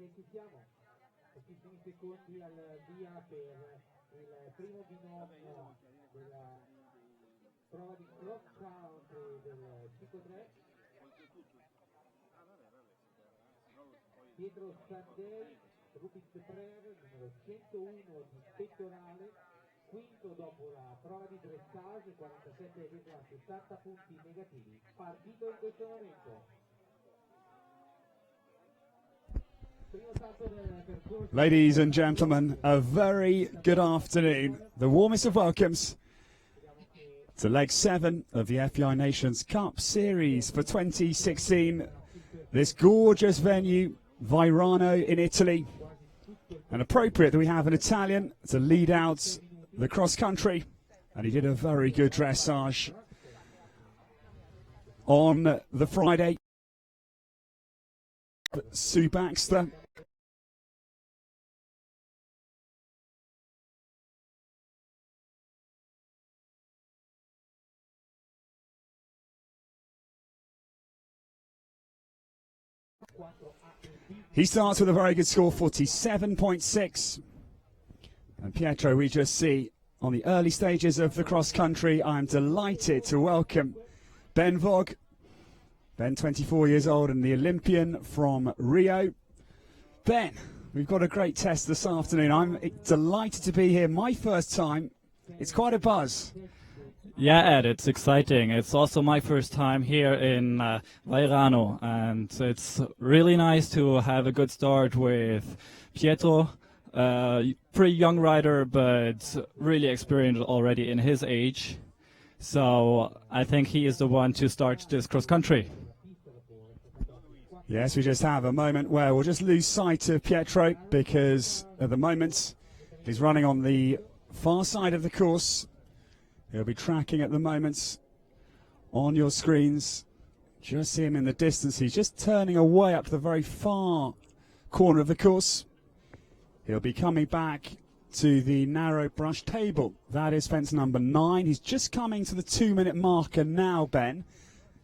che ci siamo, pochissimi secondi al via per il primo binomio della prova di cross country del CICO3. Pietro Sandei, Rubik Prever, numero 101 di pettorale, quinto dopo la prova di dressage, 47,70 punti negativi. Partito in questo momento. Ladies and gentlemen, a very good afternoon. The warmest of welcomes to leg 7 of the FEI Nations Cup Series for 2016. This gorgeous venue, Vairano in Italy. And appropriate that we have an Italian to lead out the cross country. And he did a very good dressage on the Friday. Sue Baxter. He starts with a very good score, 47.6. And Pietro, we just see on the early stages of the cross country, I'm delighted to welcome Ben Vogt. Ben, 24 years old and the Olympian from Rio. Ben, we've got a great test this afternoon. I'm delighted to be here. My first time. It's quite a buzz. Yeah, Ed, it's exciting. It's also my first time here in Vairano, and it's really nice to have a good start with Pietro. Pretty young rider, but really experienced already in his age. So I think he is the one to start this cross country. Yes, we just have a moment where we'll just lose sight of Pietro because at the moment he's running on the far side of the course. He'll be tracking at the moment on your screens. Just see him in the distance. He's just turning away up to the very far corner of the course. He'll be coming back to the narrow brush table. That is fence number 9. He's just coming to the 2-minute marker now, Ben.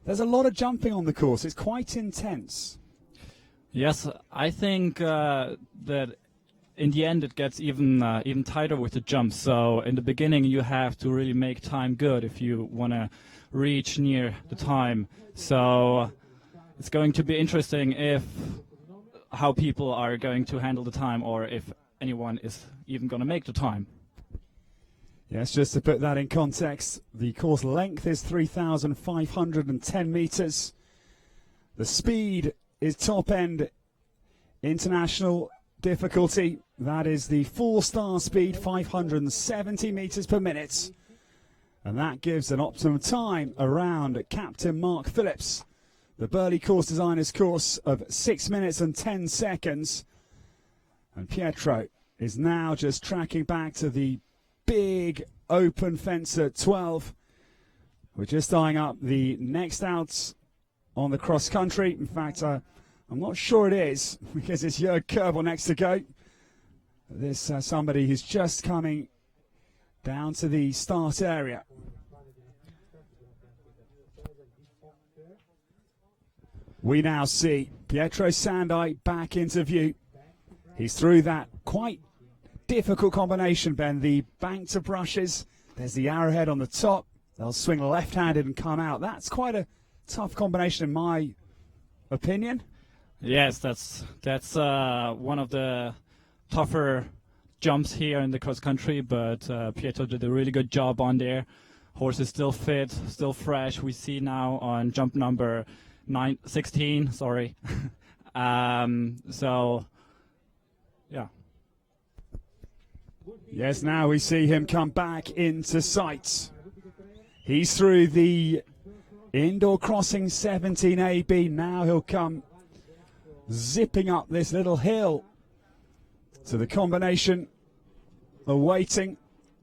There's a lot of jumping on the course. It's quite intense. Yes, I think that in the end it gets even tighter with the jumps. So in the beginning you have to really make time good if you want to reach near the time. So it's going to be interesting how people are going to handle the time, or if anyone is even going to make the time. Yes, just to put that in context, the course length is 3,510 meters. The speed is top end international difficulty. That is the 4-star speed, 570 meters per minute. And that gives an optimum time around Captain Mark Phillips, the Burley course designer's course, of 6 minutes and 10 seconds. And Pietro is now just tracking back to the big open fence at 12. We're just eyeing up the next out on the cross country. In fact, I'm not sure it is because it's Jörg Kerbel next to go. This somebody who's just coming down to the start area. We now see Pietro Sandai back into view. He's through that quite difficult combination, Ben. The bank to brushes. There's the arrowhead on the top. They'll swing left-handed and come out. That's quite a tough combination in my opinion. Yes, that's one of the tougher jumps here in the cross country, but Pietro did a really good job on there. Horse is still fit, still fresh. We see now on jump number 16, sorry. So, yeah. Yes, now we see him come back into sight. He's through the indoor crossing 17AB. Now he'll come zipping up this little hill to the combination, awaiting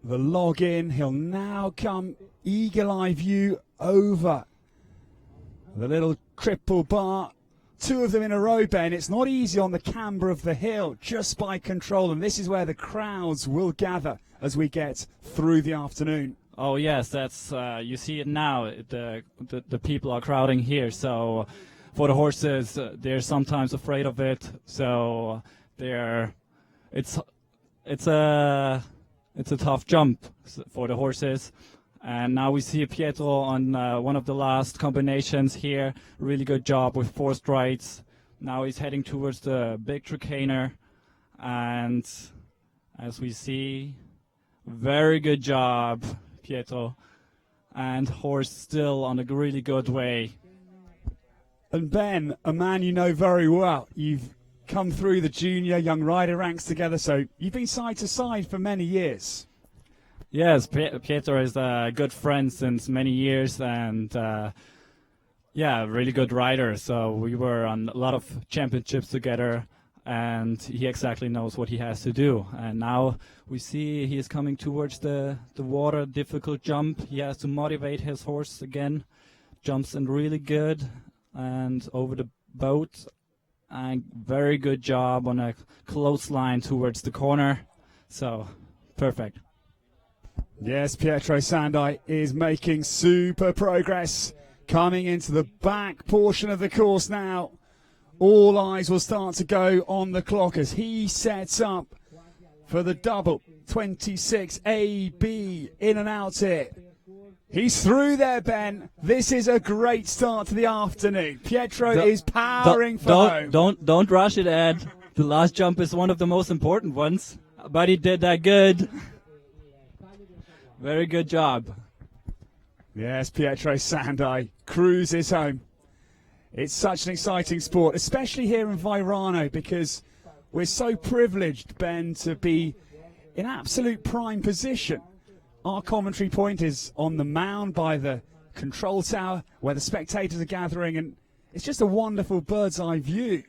the log in. He'll now come eagle-eye view over the little triple bar. 2 of them in a row, Ben. It's not easy on the camber of the hill, just by control, and this is where the crowds will gather as we get through the afternoon. Oh yes, that's you see it now. The people are crowding here, so for the horses, they're sometimes afraid of it. So it's a tough jump for the horses. And now we see Pietro on one of the last combinations here. Really good job with 4 strides. Now he's heading towards the big chicaner. And as we see, very good job, Pietro. And horse still on a really good way. And Ben, a man you know very well. You've come through the junior young rider ranks together, so you've been side to side for many years. Yes, Pietro is a good friend since many years, and yeah, really good rider. So we were on a lot of championships together, and he exactly knows what he has to do. And now we see he is coming towards the water, difficult jump. He has to motivate his horse again. Jumps in really good, and over the boat. And very good job on a close line towards the corner. So, perfect. Yes, Pietro Sandai is making super progress. Coming into the back portion of the course now. All eyes will start to go on the clock as he sets up for the double 26 AB in and out here. He's through there, Ben. This is a great start to the afternoon. Pietro is powering for home. Don't rush it, Ed. The last jump is one of the most important ones, but he did that good. Very good job. Yes, Pietro Sandai cruises home. It's such an exciting sport, especially here in Vairano, because we're so privileged, Ben, to be in absolute prime position. Our commentary point is on the mound by the control tower where the spectators are gathering, and it's just a wonderful bird's eye view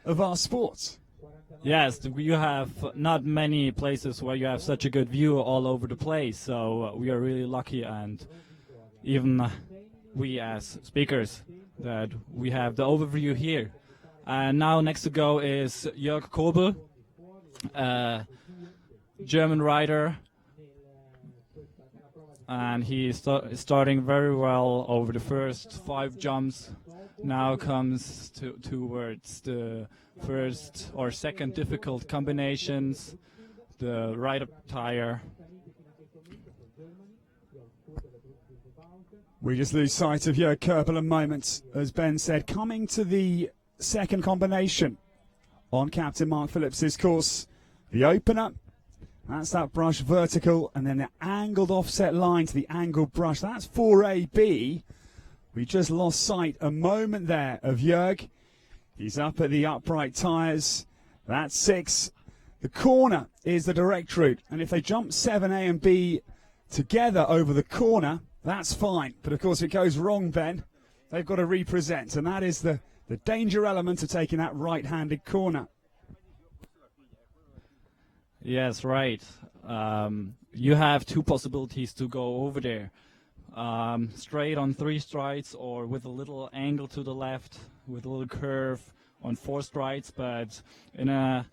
of our sport. Yes, you have not many places where you have such a good view all over the place, so we are really lucky, and even we as speakers that we have the overview here. And now next to go is Jörg Kobel, German rider, and he's starting very well over the first 5 jumps. Now comes towards the first or second difficult combinations, the right tire. We just lose sight of Jörg Kobel a moment, as Ben said, coming to the second combination on Captain Mark Phillips' course. The opener, that's that brush vertical, and then the angled offset line to the angled brush. That's 4AB. We just lost sight a moment there of Jörg. He's up at the upright tyres. That's 6. The corner is the direct route, and if they jump 7A and B together over the corner, that's fine. But of course, if it goes wrong, Ben, they've got to represent, and that is the danger element of taking that right-handed corner. Yes, right. You have 2 possibilities to go over there. Straight on 3 strides, or with a little angle to the left, with a little curve on 4 strides. But in the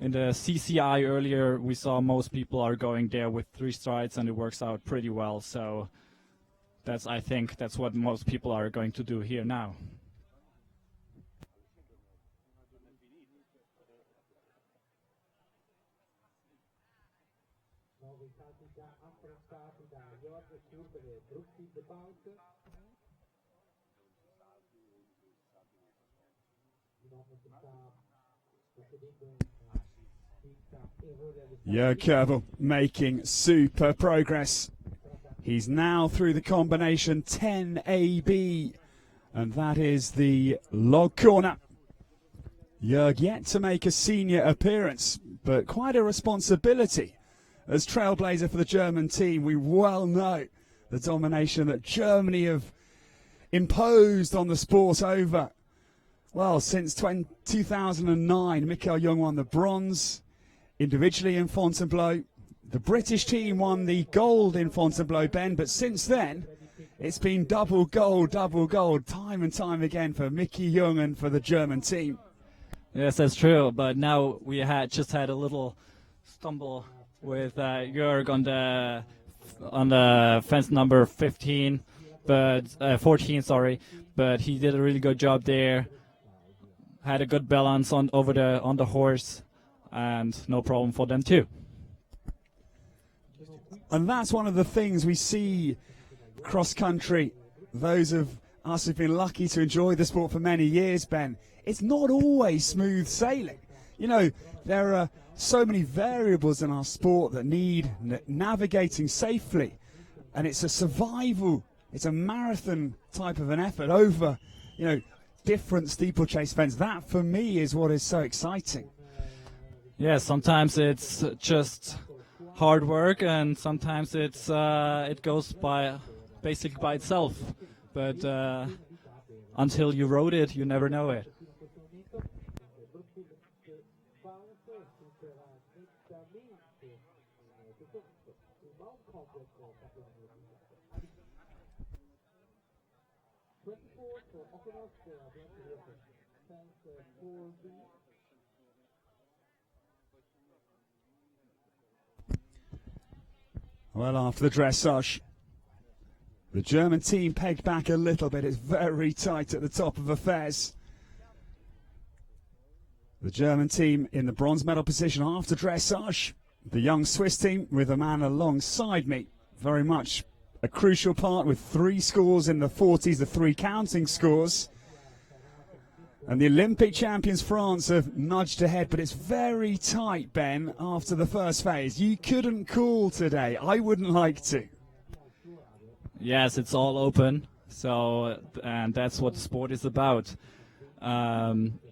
CCI earlier, we saw most people are going there with 3 strides, and it works out pretty well. So I think that's what most people are going to do here now. Jörg Kobel making super progress. He's now through the combination 10AB, and that is the log corner. Jörg yet to make a senior appearance, but quite a responsibility. As trailblazer for the German team, we well know the domination that Germany have imposed on the sport over, well, since 2009. Michael Jung won the bronze individually in Fontainebleau. The British team won the gold in Fontainebleau, Ben, but since then, it's been double gold, time and time again for Mickey Jung and for the German team. Yes, that's true, but now we just had a little stumble with Jörg on the fence number 15. but 14, sorry. But he did a really good job there. Had a good balance on the horse, and no problem for them too. And that's one of the things we see cross country. Those of us who've been lucky to enjoy the sport for many years, Ben, it's not always smooth sailing. You know, there are so many variables in our sport that need navigating safely, and it's a survival, it's a marathon type of an effort over, you know, different steeplechase events. That for me is what is so exciting. Yeah, sometimes it's just hard work, and sometimes it's it goes basically by itself. But until you rode it, you never know it. Well, after the dressage, the German team pegged back a little bit. It's very tight at the top of affairs. The German team in the bronze medal position after dressage. The young Swiss team with a man alongside me. Very much a crucial part with 3 scores in the 40s, the 3 counting scores. And the Olympic champions France have nudged ahead, but it's very tight, Ben, after the first phase. You couldn't call today. I wouldn't like to. Yes, it's all open. So, and that's what the sport is about.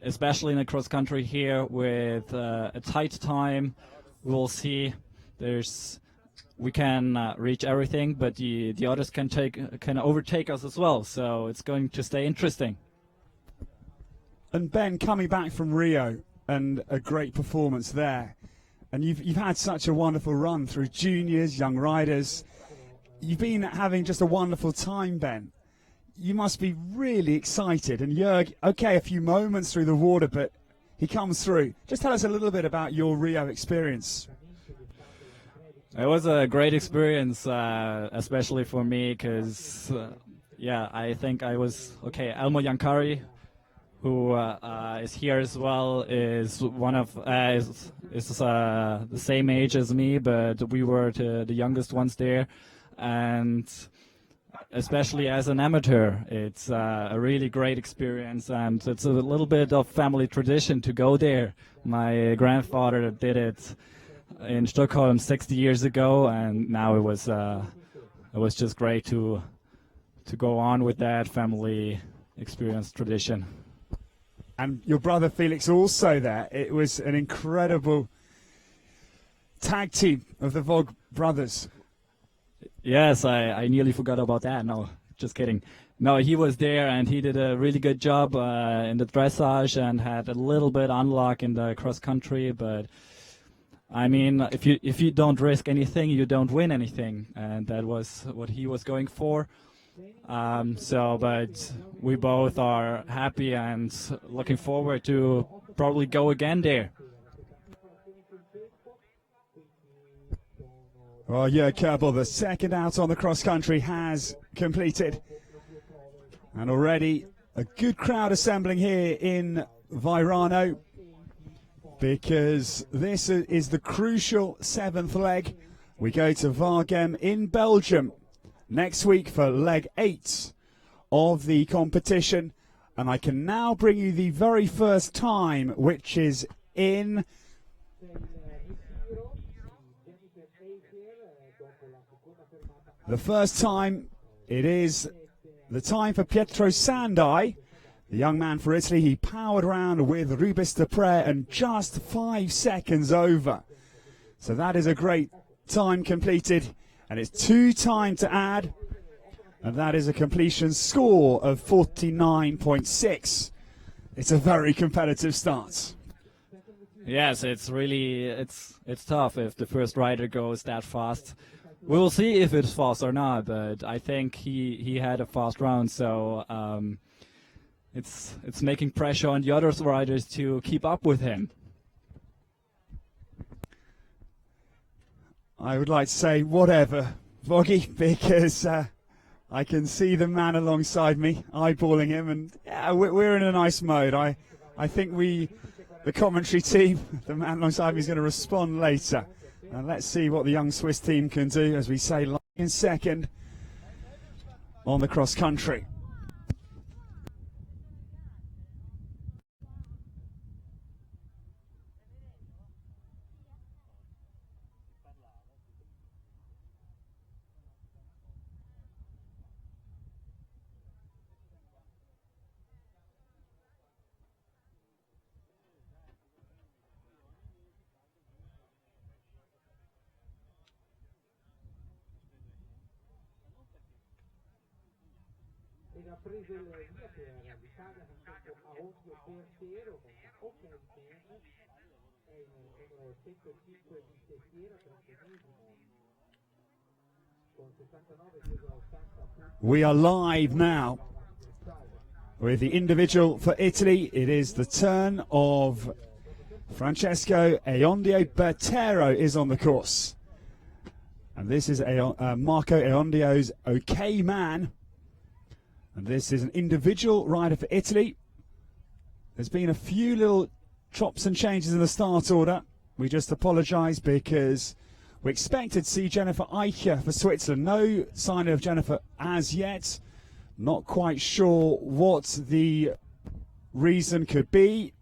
Especially in the cross country here with a tight time. We'll see. We can reach everything, but the others can overtake us as well. So it's going to stay interesting. And Ben, coming back from Rio and a great performance there, and you've had such a wonderful run through juniors, young riders. You've been having just a wonderful time, Ben. You must be really excited. And Jörg, okay, a few moments through the water, but he comes through. Just tell us a little bit about your Rio experience. It was a great experience, especially for me, because, I think I was, Elmo Yankari, who is here as well, is one of is the same age as me, but we were the youngest ones there, and especially as an amateur, it's a really great experience, and it's a little bit of family tradition to go there. My grandfather did it in Stockholm 60 years ago, and now it was just great to go on with that family experience tradition. And your brother Felix also there. It was an incredible tag team of the Vogt brothers. Yes, I nearly forgot about that. No, just kidding. No, he was there, and he did a really good job in the dressage and had a little bit unluck in the cross country. But I mean, if you don't risk anything, you don't win anything, and that was what he was going for. But we both are happy and looking forward to probably go again there. Well, Jörg Kerbel, the second out on the cross country, has completed. And already a good crowd assembling here in Vairano, because this is the crucial 7th leg. We go to Waregem in Belgium next week for leg 8 of the competition. And I can now bring you the very first time, which is in the first time. It is the time for Pietro Sandai, the young man for Italy. He powered around with Rubis de Pre and just 5 seconds over. So that is a great time completed, and it's 2 time to add, and that is a completion score of 49.6. It's a very competitive start. Yes, it's really it's tough if the first rider goes that fast. We will see if it's fast or not, but I think he had a fast round, so it's making pressure on the other riders to keep up with him. I would like to say whatever, Voggy, because I can see the man alongside me, eyeballing him, and yeah, we're in a nice mode. I think the commentary team, the man alongside me is going to respond later. And let's see what the young Swiss team can do, as we say, in second on the cross country. Ed ha preso il via per l'Italia nel campo a occhio Bertero con ok è il numero 105 di Tessiera, 31esimo con 69,80 We are live now with the individual for Italy. It is the turn of Francesco Eondio. Bertero is on the course. And this is Marco Eondio's OK Man. And this is an individual rider for Italy. There's been a few little chops and changes in the start order. We just apologise because we expected to see Jennifer Eicher for Switzerland. No sign of Jennifer as yet. Not quite sure what the reason could be.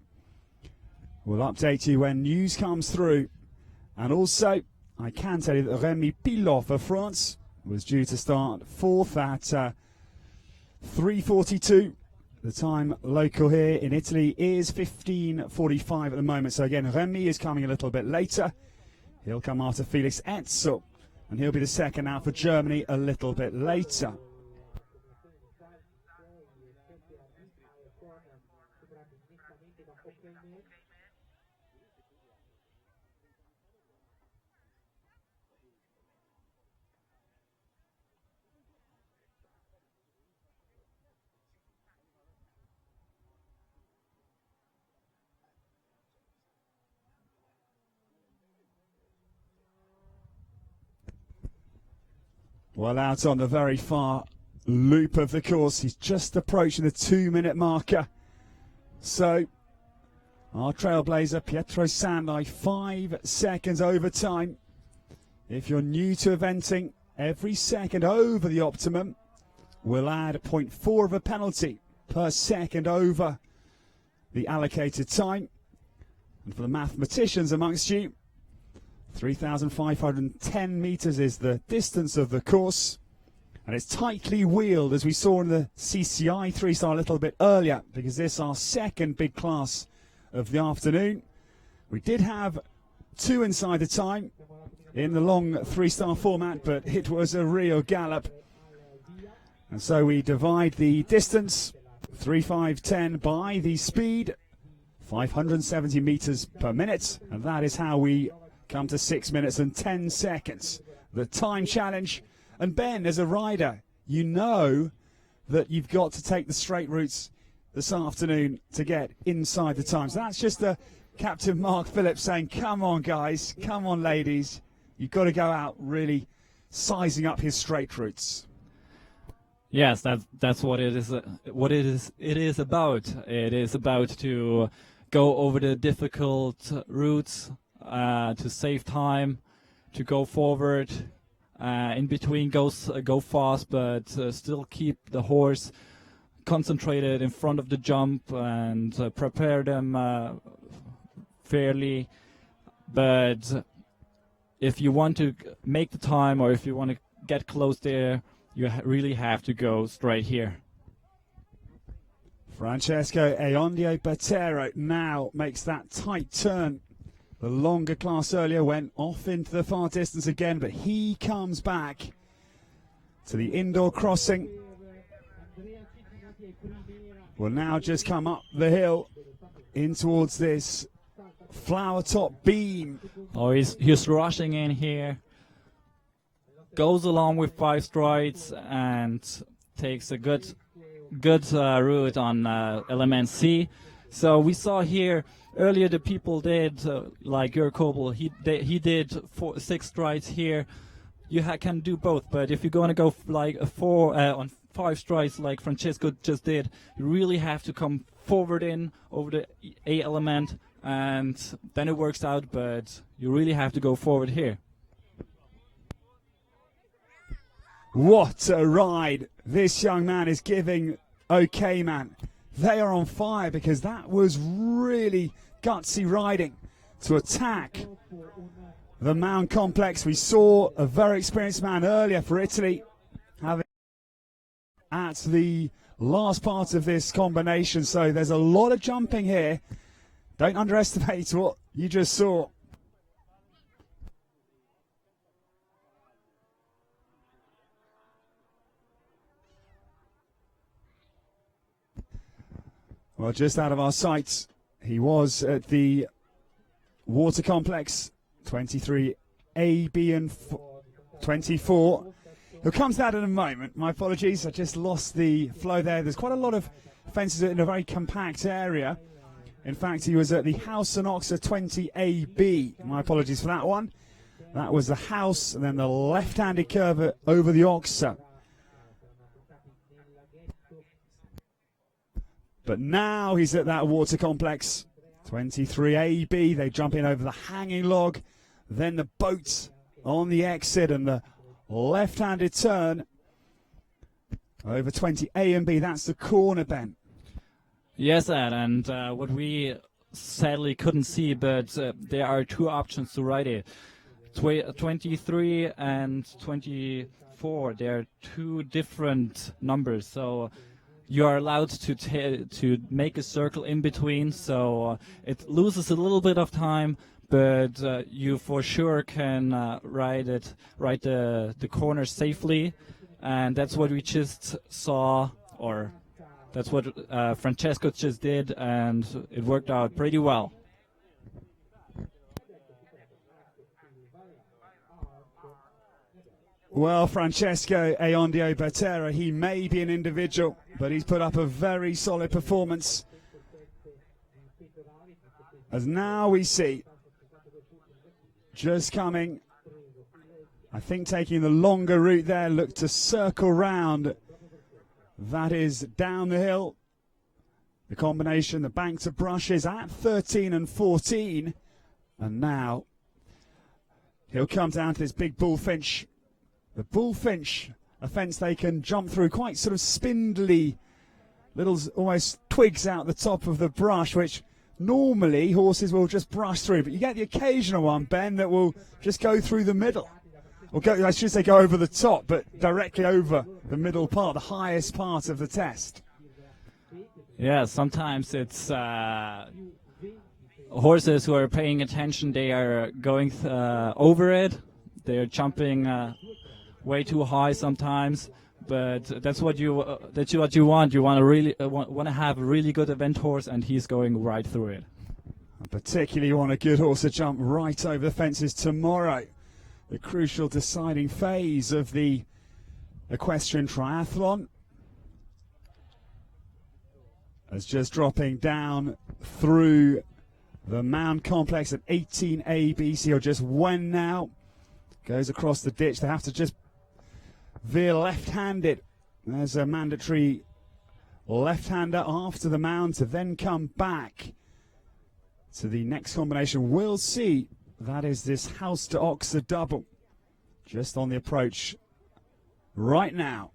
We'll update you when news comes through. And also, I can tell you that Rémi Pilot for France was due to start fourth at 3:42. The time local here in Italy is 15:45 at the moment. So again, Rémi is coming a little bit later. He'll come after Felix Etzel, and he'll be the second out for Germany a little bit later. Well, out on the very far loop of the course, he's just approaching the 2-minute marker. So, our trailblazer, Pietro Sandai, 5 seconds over time. If you're new to eventing, every second over the optimum will add 0.4 of a penalty per second over the allocated time. And for the mathematicians amongst you, 3,510 metres is the distance of the course, and it's tightly wheeled, as we saw in the CCI3 star a little bit earlier, because this is our second big class of the afternoon. We did have 2 inside the time in the long 3-star format, but it was a real gallop, and so we divide the distance 3,510 by the speed, 570 metres per minute, and that is how we come to 6 minutes and 10 seconds. The time challenge. And Ben, as a rider, you know that you've got to take the straight routes this afternoon to get inside the time. So that's just the Captain Mark Phillips saying, come on guys, come on ladies. You've got to go out really sizing up his straight routes. Yes, that's what it is. It is about. It is about to go over the difficult routes, to save time, to go forward, in between go fast, but still keep the horse concentrated in front of the jump and prepare them fairly. But if you want to make the time, or if you want to get close there, you really have to go straight here. Francesco Eondio Bertero now makes that tight turn. The longer class earlier went off into the far distance again, but he comes back to the indoor crossing. Will now just come up the hill in towards this flower top beam. Oh, he's rushing in here. Goes along with 5 strides and takes a good route on element C. So we saw here earlier the people did like Jörg Kobel. He did 6 strides here, you can do both. But if you're going to go like a 4 on 5 strides like Francesco just did, you really have to come forward in over the A element, and then it works out. But you really have to go forward here. What a ride this young man is giving OK Man. They are on fire because that was really gutsy riding to attack the mound complex. We saw a very experienced man earlier for Italy having at the last part of this combination. So there's a lot of jumping here. Don't underestimate what you just saw. Well, just out of our sights, he was at the water complex, 23A, B, and 24. He'll come to that in a moment. My apologies, I just lost the flow there. There's quite a lot of fences in a very compact area. In fact, he was at the House and Oxer 20AB. My apologies for that one. That was the House, and then the left-handed curve over the Oxer. But now he's at that water complex, 23AB. They jump in over the hanging log, then the boat on the exit, and the left-handed turn over 20A and B. That's the corner, Ben. Yes, Ed, and what we sadly couldn't see, but there are 2 options to ride it. 23 and 24, they're 2 different numbers, so you are allowed to make a circle in between, so it loses a little bit of time, but you for sure can ride the corner safely, and that's what we just saw, or that's what Francesco just did, and it worked out pretty well. Well, Francesco Aondio Bertera, he may be an individual, but he's put up a very solid performance. As now we see, just coming, I think taking the longer route there, look to circle round. That is down the hill. The combination, the bank to brushes at 13 and 14. And now he'll come down to this big bullfinch. The bullfinch, a fence they can jump through, quite sort of spindly, little almost twigs out the top of the brush, which normally horses will just brush through. But you get the occasional one, Ben, that will just go through the middle. Or go, I should say go over the top, but directly over the middle part, the highest part of the test. Yeah, sometimes it's horses who are paying attention, they are going over it. They're jumping way too high sometimes, but that's what you want. You want to really want to have a really good event horse, and he's going right through it. I particularly want a good horse to jump right over the fences tomorrow. The crucial deciding phase of the equestrian triathlon. As just dropping down through the mound complex at 18A, BC, or just when now. Goes across the ditch. They have to just veer left-handed. There's a mandatory left-hander after the mound to then come back to the next combination. We'll see. That is this House to Oxer double. Just on the approach right now.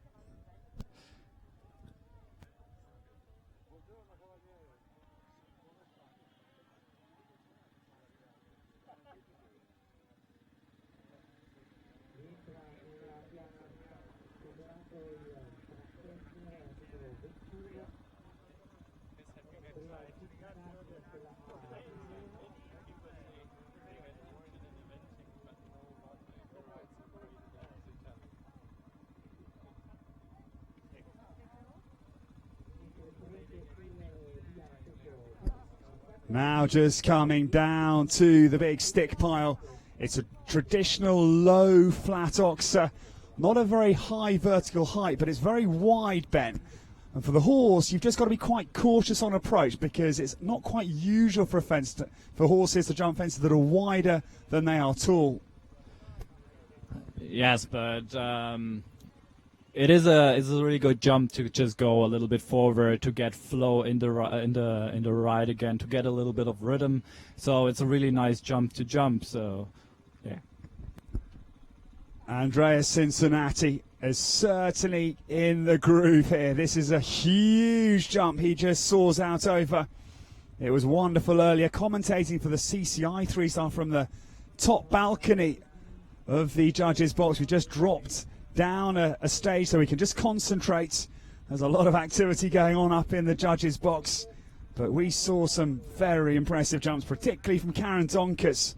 Now just coming down to the big stick pile. It's a traditional low flat oxer. Not a very high vertical height, but it's very wide, Ben. And for the horse, you've just got to be quite cautious on approach, because it's not quite usual for for horses to jump fences that are wider than they are tall. Yes, but it's a really good jump to just go a little bit forward to get flow in the ride again, to get a little bit of rhythm. So it's a really nice jump to jump. So yeah. Andrea Cincinnati is certainly in the groove here. This is a huge jump he just soars out over. It was wonderful earlier commentating for the CCI3 star from the top balcony of the judges' box. We just dropped down a stage so we can just concentrate. There's a lot of activity going on up in the judges' box, but we saw some very impressive jumps, particularly from Karen Donkers,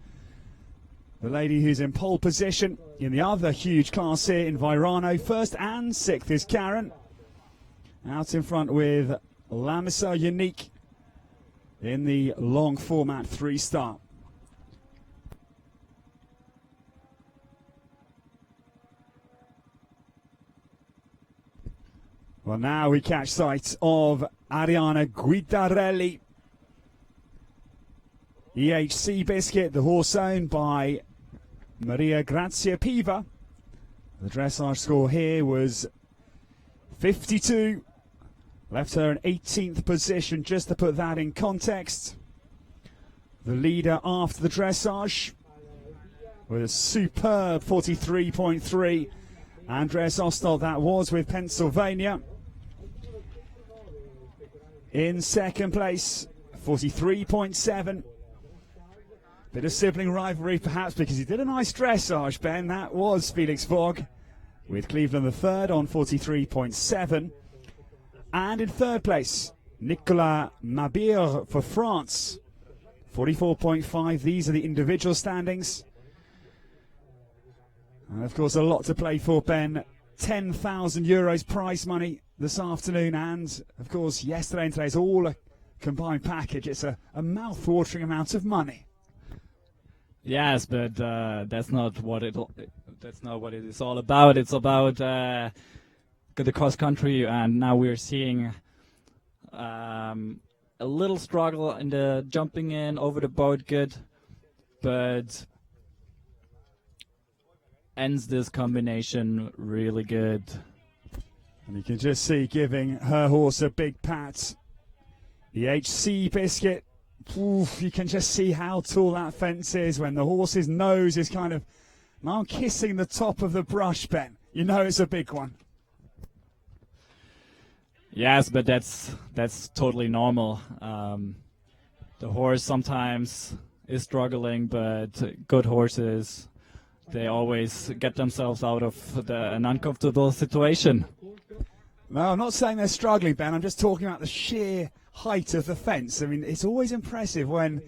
the lady who's in pole position in the other huge class here in Vairano. First and sixth is Karen, out in front with Lamisa Unique in the long format 3-star. Well, now we catch sight of Ariana Guidarelli. EHC Biscuit, the horse owned by Maria Grazia Piva. The dressage score here was 52. Left her in 18th position, just to put that in context. The leader after the dressage with a superb 43.3. Andres Ostol, that was, with Pennsylvania. In second place, 43.7. Bit of sibling rivalry perhaps because he did a nice dressage, Ben. That was Felix Fogg with Cleveland the third on 43.7. And in third place, Nicolas Mabir for France, 44.5. These are the individual standings. And of course, a lot to play for, Ben. 10,000 euros prize money this afternoon, and of course, yesterday and today is all a combined package. It's a mouth-watering amount of money. Yes, but that's not what it is all about. It's about the cross country, and now we're seeing a little struggle in the jumping in over the boat. Good, but ends this combination really good. And you can just see giving her horse a big pat. The HC Biscuit. Oof, you can just see how tall that fence is when the horse's nose is kind of now kissing the top of the brush, Ben. You know it's a big one. Yes, but that's totally normal. The horse sometimes is struggling, but good horses, they always get themselves out of an uncomfortable situation. No, I'm not saying they're struggling, Ben. I'm just talking about the sheer height of the fence. I mean, it's always impressive when,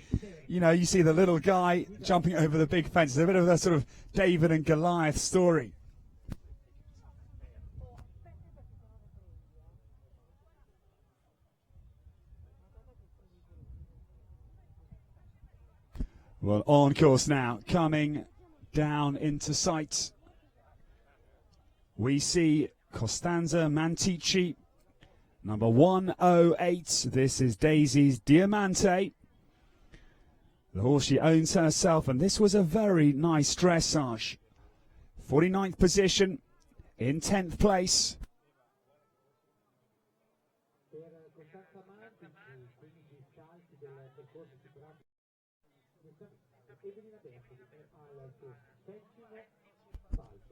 you know, you see the little guy jumping over the big fence. It's a bit of a sort of David and Goliath story. Well, on course now, coming down into sight, we see Costanza Mantici, number 108. This is Daisy's Diamante, the horse she owns herself, and this was a very nice dressage. 49th position, in 10th place.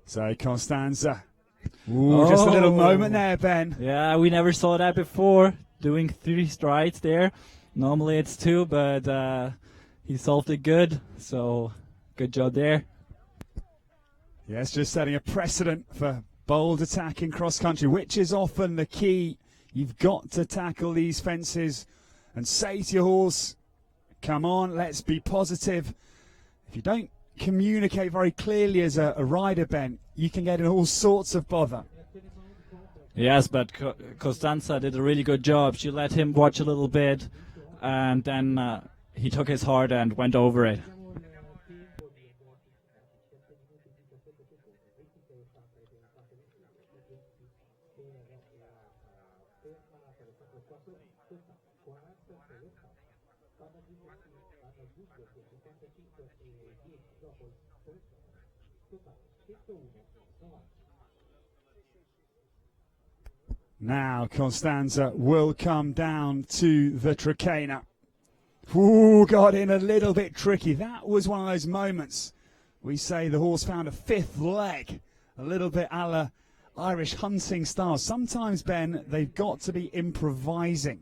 So Costanza. Ooh, just a little moment there, Ben. Yeah, we never saw that before. Doing 3 strides there. Normally it's 2, but he solved it good. So good job there. Yes, just setting a precedent for bold attack in cross country, which is often the key. You've got to tackle these fences and say to your horse, come on, let's be positive. If you don't communicate very clearly as a rider, Ben, you can get in all sorts of bother. Yes, but Costanza did a really good job. She let him watch a little bit, and then he took his heart and went over it. Now Costanza will come down to the Trakehner. Ooh, got in a little bit tricky. That was one of those moments we say the horse found a fifth leg, a little bit a la Irish hunting style. Sometimes, Ben, they've got to be improvising.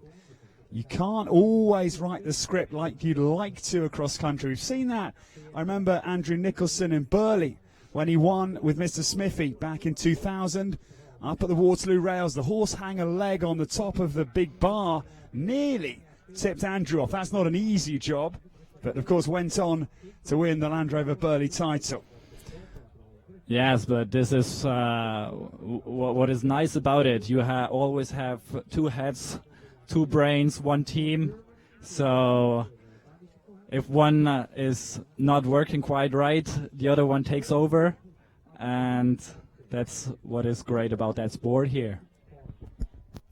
You can't always write the script like you'd like to across country. We've seen that. I remember Andrew Nicholson in Burley when he won with Mr. Smithy back in 2000. Up at the Waterloo rails, the horse hang a leg on the top of the big bar, nearly tipped Andrew off. That's not an easy job, but of course went on to win the Land Rover Burley title. Yes, but this is what is nice about it. You always have two heads, two brains, one team. So if one is not working quite right, the other one takes over, and that's what is great about that sport here.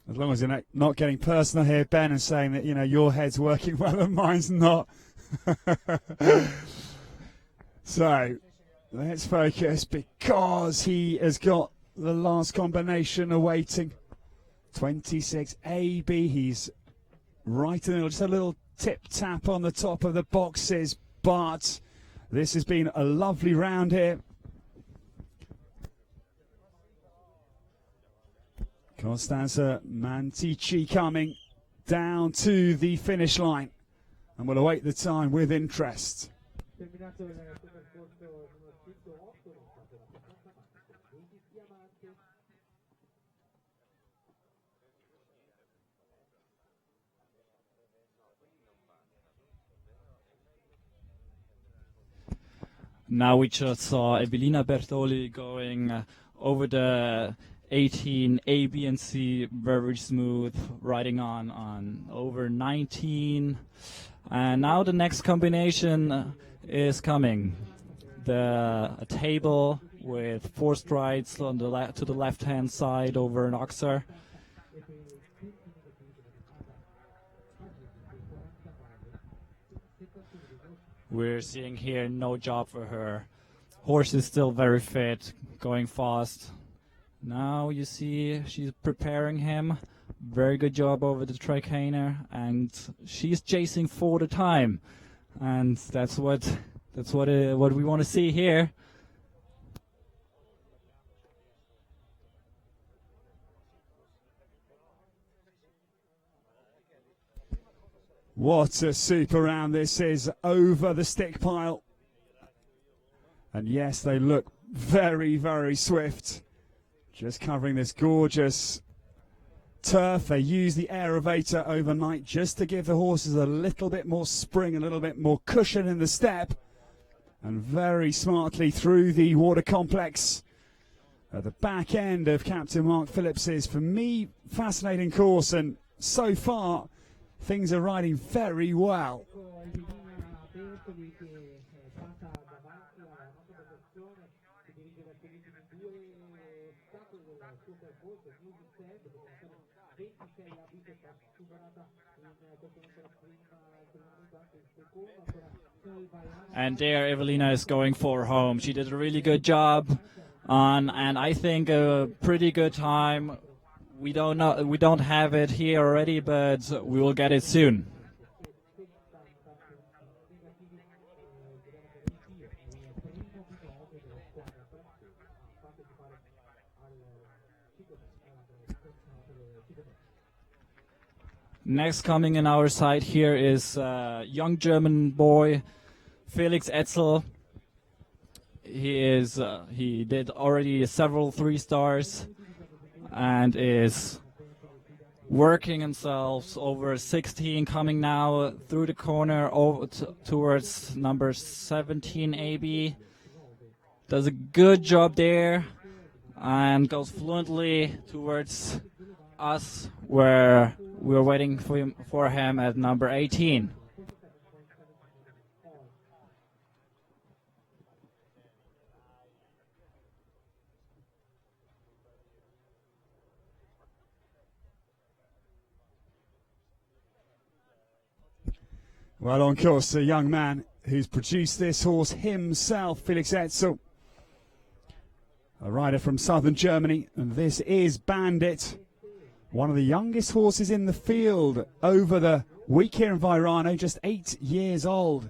As long as you're not getting personal here, Ben, and saying that, you know, your head's working well and mine's not. So let's focus, because he has got the last combination awaiting. 26 AB. He's right in the middle. Just a little tip tap on the top of the boxes, but this has been a lovely round here. Costanza Mantici coming down to the finish line, and we'll await the time with interest. Now we just saw Evelina Bertoli going over the 18 A, B, and C very smooth, riding on over 19. And now the next combination is coming. A table with 4 strides on the to the left-hand side over an oxer. We're seeing here no job for her. Horse is still very fit, going fast. Now you see she's preparing him. Very good job over the Trakehner, and she's chasing for the time, and that's what we want to see here. What a super round this is over the stick pile. And yes, they look very, very swift. Just covering this gorgeous turf. They use the aerovator overnight just to give the horses a little bit more spring, a little bit more cushion in the step. And very smartly through the water complex at the back end of Captain Mark Phillips's, for me, fascinating course. And so far, things are riding very well. And there Evelina is going for home. She did a really good job and I think a pretty good time. We don't have it here already, but we will get it soon. Next coming in our side here is a young German boy, Felix Etzel. He did already several 3 stars and is working himself over 16, coming now through the corner over towards number 17 AB. Does a good job there and goes fluently towards us, where we're waiting for him at number 18. Well, on course, the young man who's produced this horse himself, Felix Etzel. a rider from southern Germany, and this is Bandit, one of the youngest horses in the field over the week here in Vairano, just 8 years old.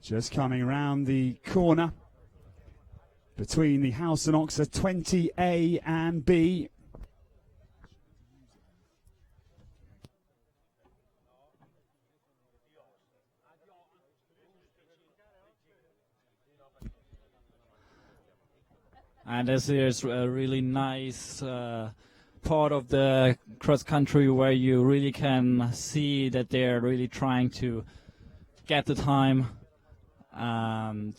Just coming around the corner between the House and Oxer 20A and B. And this is a really nice part of the cross country where you really can see that they're really trying to get the time. And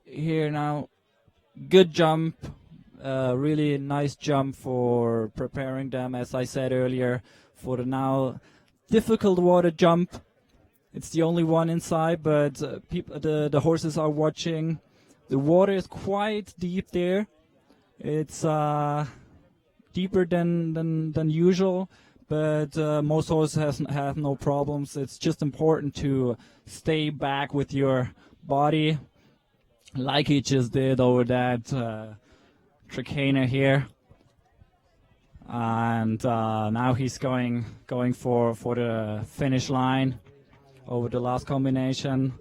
here now, good jump, really nice jump for preparing them, as I said earlier, for the now difficult water jump. It's the only one inside, but the horses are watching. The water is quite deep there. It's deeper than usual, but most horses have no problems. It's just important to stay back with your body, like he just did over that Trakehner here. And now he's going for the finish line over the last combination.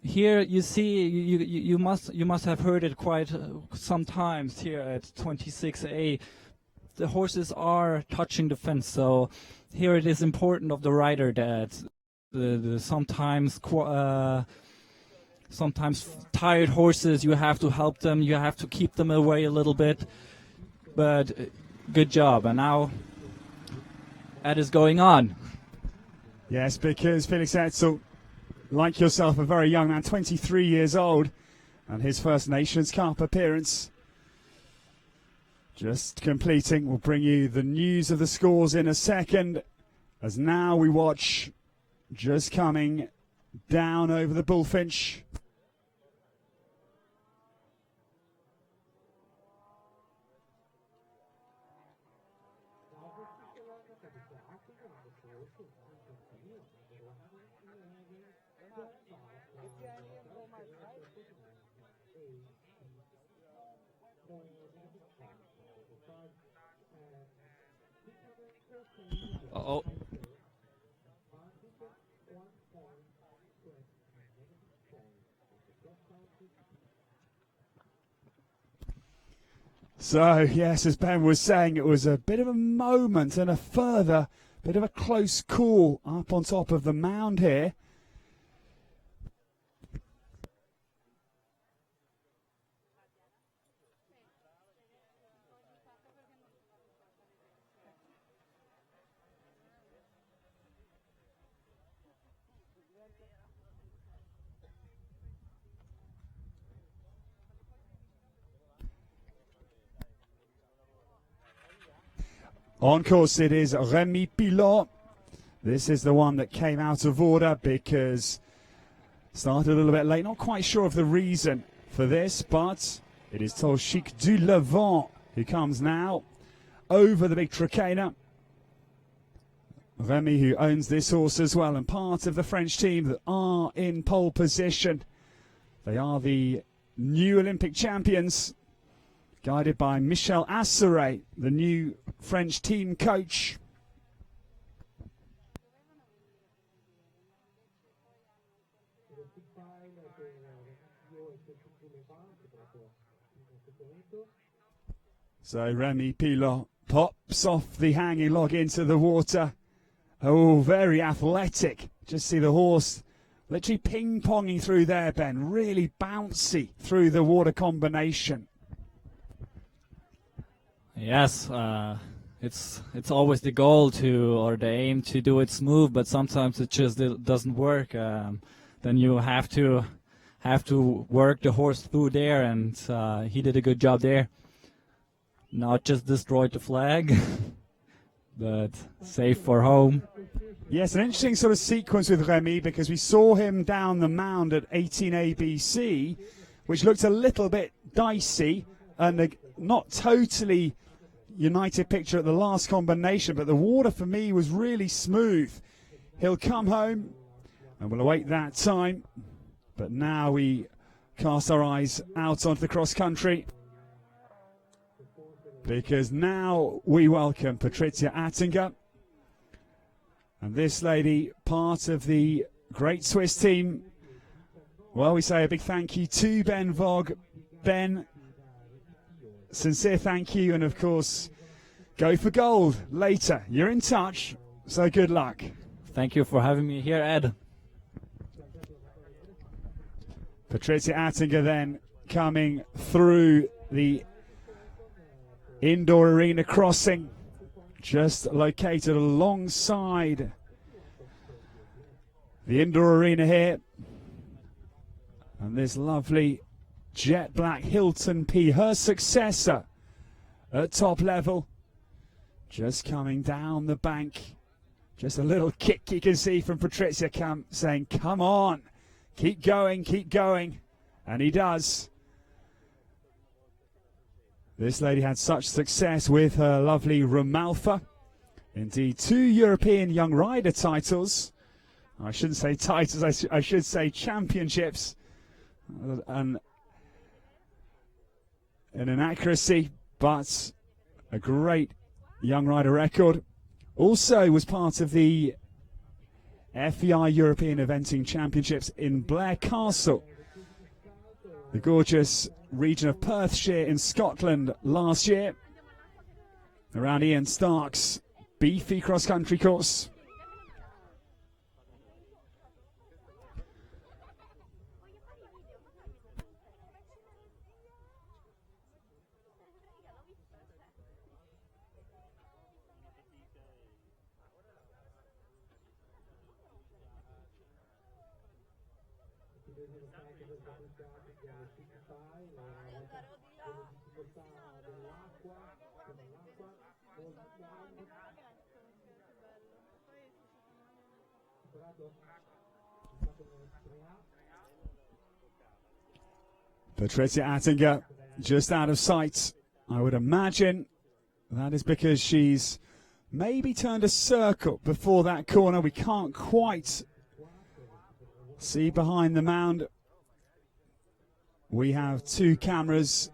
Here you see, you must have heard it quite sometimes here at 26A. The horses are touching the fence, so here it is important of the rider that the sometimes tired horses, you have to help them, you have to keep them away a little bit. But good job, and now that is going on. Yes, because Felix Etzel, like yourself, a very young man, 23 years old, and his first Nations Cup appearance just completing. We'll bring you the news of the scores in a second, as now we watch just coming down over the Bullfinch. Uh-oh. So, yes, as Ben was saying, it was a bit of a moment and a further bit of a close call up on top of the mound here. On course it is Remy Pilot. This is the one that came out of order because started a little bit late. Not quite sure of the reason for this, but it is Tolchik du Levant who comes now over the big Trakehner. Remy, who owns this horse as well, and part of the French team that are in pole position. They are the new Olympic champions, guided by Michel Asseret, the new French team coach. So Remy Pilot pops off the hanging log into the water. Oh, very athletic. Just see the horse literally ping-ponging through there, Ben. Really bouncy through the water combination. Yes, it's always the goal or the aim to do it smooth, but sometimes it just doesn't work. Then you have to work the horse through there, and he did a good job there. Not just destroyed the flag, but safe for home. Yes, an interesting sort of sequence with Remy, because we saw him down the mound at 18 ABC, which looked a little bit dicey and not totally united picture at the last combination, but the water for me was really smooth. He'll come home And we'll await that time. But now we cast our eyes out onto the cross country, because now we welcome Patricia Attinger. And this lady, part of the great Swiss team. Well, we say a big thank you to Ben Vogt. Ben, sincere thank you, and of course, go for gold later. You're in touch, so good luck. Thank you for having me here, Ed. Patricia Attinger then coming through the indoor arena crossing, just located alongside the indoor arena here. And this lovely jet black Hilton P, her successor at top level, just coming down the bank. Just a little kick you can see from Patricia saying, come on, keep going, and he does. This lady had such success with her lovely Ramalfa. Indeed, 2 European young rider titles. I shouldn't say titles, I should say championships. And an inaccuracy, but a great young rider record. Also was part of the FEI European Eventing Championships in Blair Castle, the gorgeous region of Perthshire in Scotland last year, around Ian Stark's beefy cross-country course. Patricia Attinger just out of sight. I would imagine that is because she's maybe turned a circle before that corner. We can't quite see behind the mound. We have 2 cameras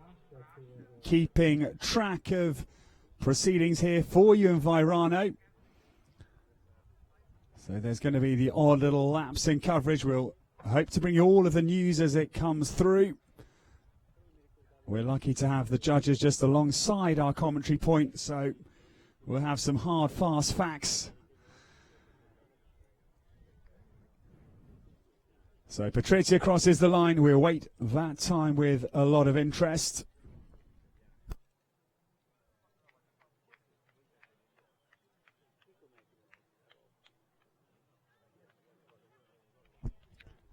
keeping track of proceedings here for you in Vairano. So there's going to be the odd little lapse in coverage. We'll hope to bring you all of the news as it comes through. We're lucky to have the judges just alongside our commentary point, so we'll have some hard, fast facts. So Patricia crosses the line. We await that time with a lot of interest.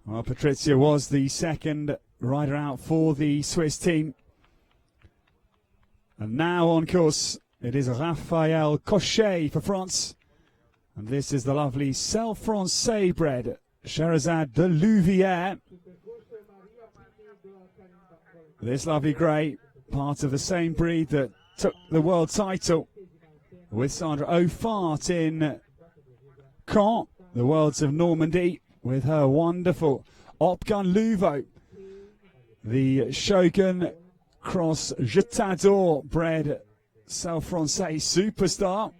Well, Patricia was the second rider out for the Swiss team. And now on course, it is Raphael Cochet for France. And this is the lovely Celle Francais bred Sherazade de Louvière. This lovely grey, part of the same breed that took the world title with Sandra O'Fart in Caen, the Worlds of Normandy, with her wonderful Opgun Louveau. The Shogun Cross Je t'adore bred Celle Francais superstar.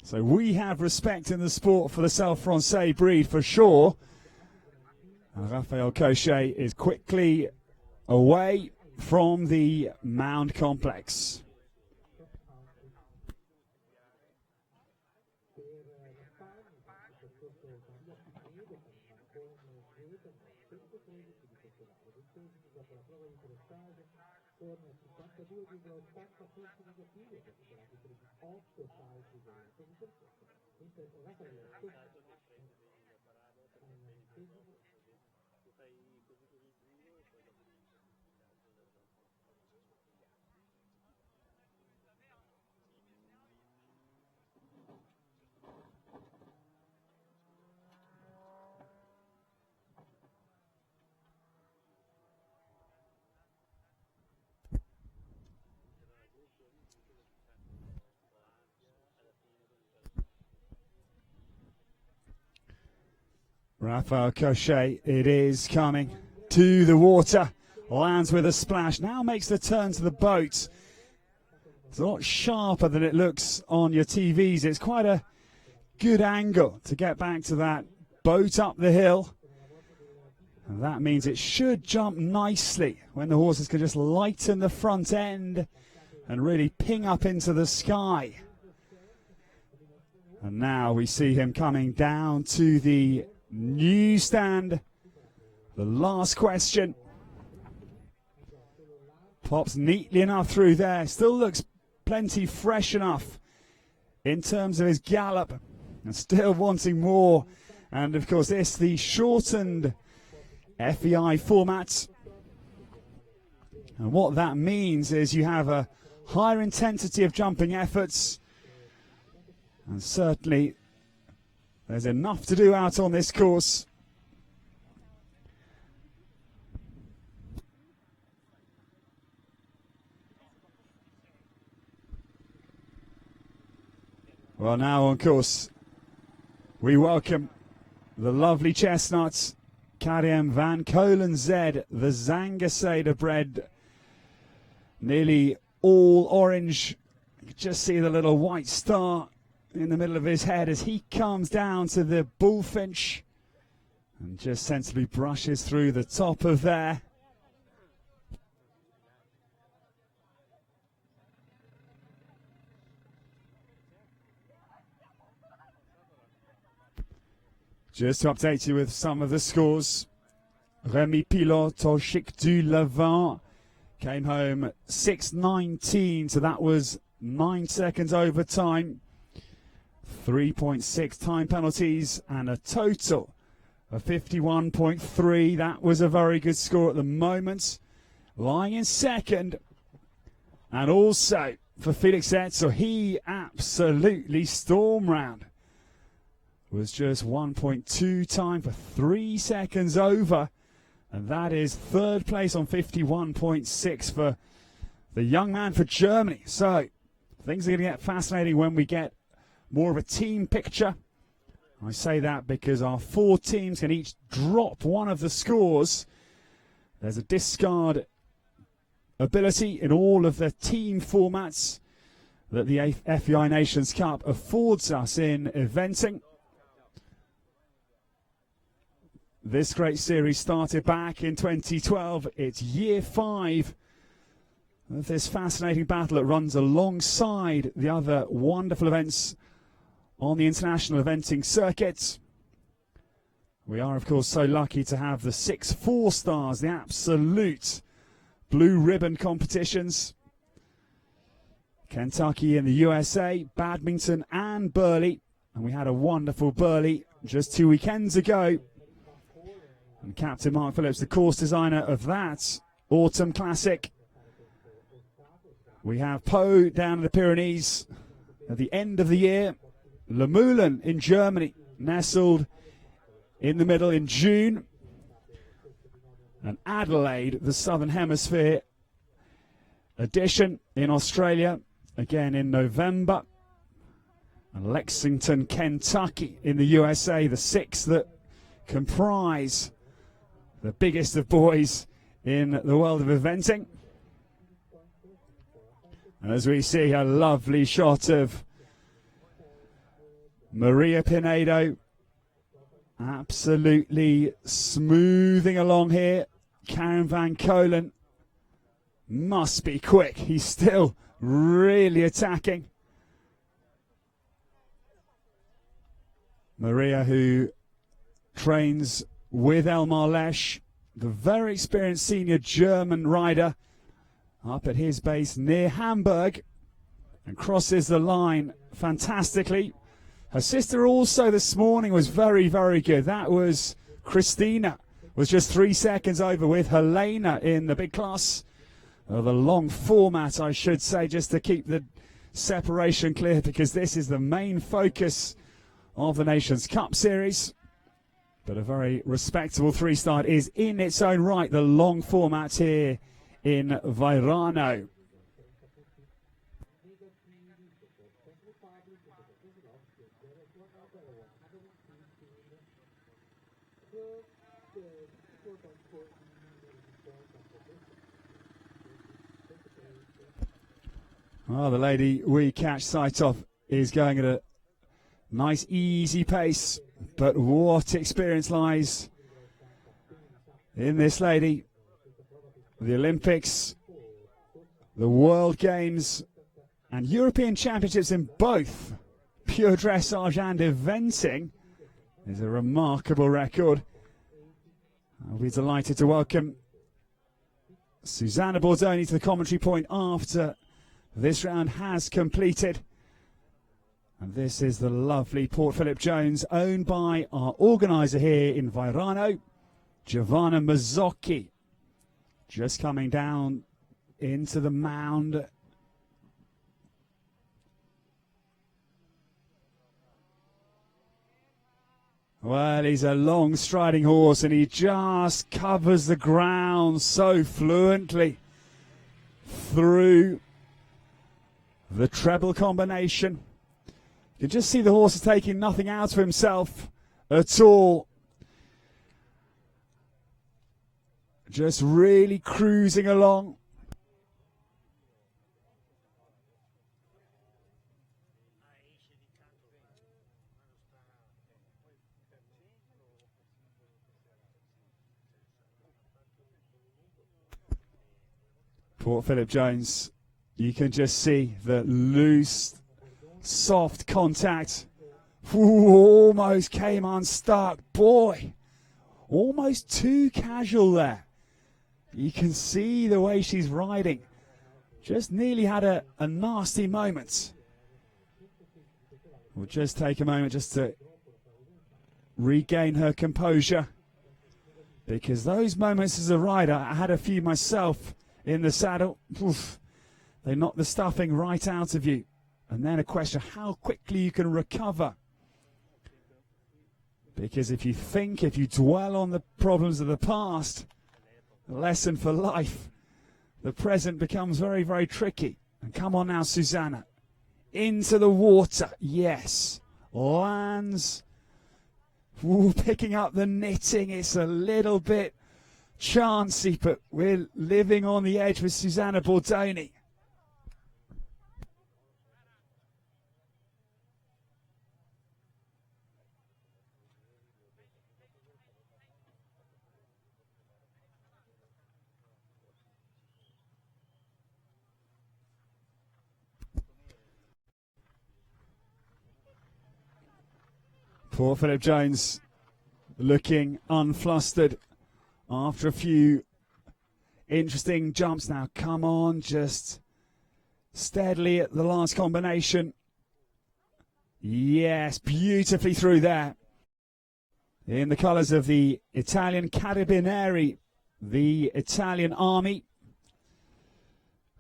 So we have respect in the sport for the Celle Francais breed for sure. And Raphael Cochet is quickly away from the mound complex. Rafael Cochet, it is coming to the water, lands with a splash, now makes the turn to the boat. It's a lot sharper than it looks on your TVs. It's quite a good angle to get back to that boat up the hill. And that means it should jump nicely when the horses can just lighten the front end and really ping up into the sky. And now we see him coming down to the newsstand. The last question. Pops neatly enough through there. Still looks plenty fresh enough in terms of his gallop. And still wanting more. And of course this, the shortened FEI format. And what that means is you have a higher intensity of jumping efforts. And certainly there's enough to do out on this course. Well, now on course, we welcome the lovely chestnuts, Karim van Kolen Z, the Zangaseda bred, nearly all orange. You can just see the little white star in the middle of his head as he comes down to the bullfinch and just sensibly brushes through the top of there. Just to update you with some of the scores, Remy Pilot au Chic du Levant came home 6:19, so that was 9 seconds over time. 3.6 time penalties and a total of 51.3. That was a very good score at the moment. Lying in second. And also for Felix Etzel, he absolutely stormed round. Was just 1.2 time for 3 seconds over. And that is third place on 51.6 for the young man for Germany. So things are going to get fascinating when we get more of a team picture. I say that because our 4 teams can each drop one of the scores. There's a discard ability in all of the team formats that the FEI Nations Cup affords us in eventing. This great series started back in 2012. It's year 5 of this fascinating battle that runs alongside the other wonderful events on the international eventing circuit. We are, of course, so lucky to have the 6 4-stars, the absolute blue ribbon competitions. Kentucky in the USA, badminton and Burley. And we had a wonderful Burley just 2 weekends ago. And Captain Mark Phillips, the course designer of that Autumn Classic. We have Po down in the Pyrenees at the end of the year. Le Moulin in Germany, nestled in the middle in June. And Adelaide, the Southern Hemisphere edition in Australia, again in November. And Lexington, Kentucky in the USA, the 6 that comprise the biggest of boys in the world of eventing. And as we see a lovely shot of Maria Pinedo absolutely smoothing along here. Karim van Kolen must be quick. He's still really attacking. Maria, who trains with Elmar Lesch, the very experienced senior German rider, up at his base near Hamburg, and crosses the line fantastically. Her sister also this morning was very, very good. That was Christina, was just 3 seconds over with Helena in the big class. The long format, I should say, just to keep the separation clear, because this is the main focus of the Nations Cup series. But a very respectable 3-star is in its own right, the long format here in Vairano. Well, the lady we catch sight of is going at a nice, easy pace. But what experience lies in this lady? The Olympics, the World Games, and European Championships in both pure dressage and eventing is a remarkable record. I'll be delighted to welcome Susanna Bordoni to the commentary point after this round has completed. And this is the lovely Port Phillip Jones, owned by our organiser here in Vairano, Giovanna Mazzocchi, just coming down into the mound. Well, he's a long striding horse and he just covers the ground so fluently through the treble combination. You can just see the horse is taking nothing out of himself at all. Just really cruising along. Port Phillip Jones, you can just see the loose, soft contact. Ooh, almost came unstuck. Boy, almost too casual there. You can see the way she's riding. Just nearly had a nasty moment. We'll just take a moment just to regain her composure. Because those moments as a rider, I had a few myself in the saddle. Oof, they knock the stuffing right out of you. And then a question how quickly you can recover. Because if you dwell on the problems of the past, the lesson for life, the present becomes very, very tricky. And come on now, Susanna. Into the water. Yes. Lands. Ooh, picking up the knitting. It's a little bit chancy, but we're living on the edge with Susanna Bordoni. Poor Phillip Jones looking unflustered after a few interesting jumps. Now, come on, just steadily at the last combination. Yes, beautifully through there. In the colours of the Italian Carabinieri, the Italian Army.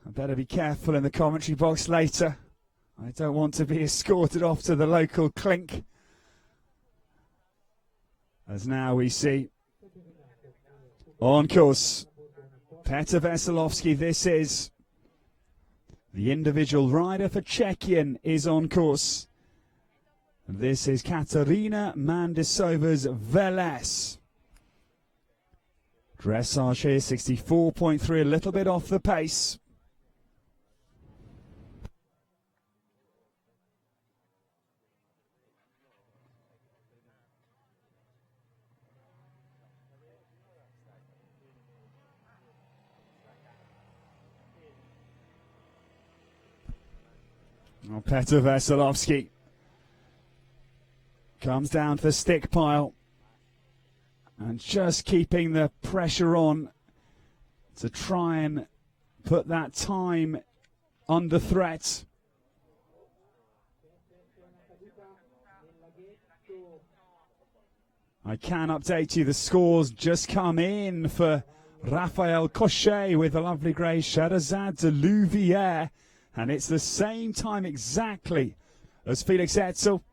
I better be careful in the commentary box later. I don't want to be escorted off to the local clink. As now we see, on course, Petr Veselovsky, this is the individual rider for Czechian, is on course. This is Katarina Mandisova's Veles. Dressage here, 64.3, a little bit off the pace. Oh, Petr Veselovsky comes down to the stick pile and just keeping the pressure on to try and put that time under threat. I can update you, the scores just come in for Raphael Cochet with the lovely grey Sherazade de Louvière. And it's the same time exactly as Felix Etzel.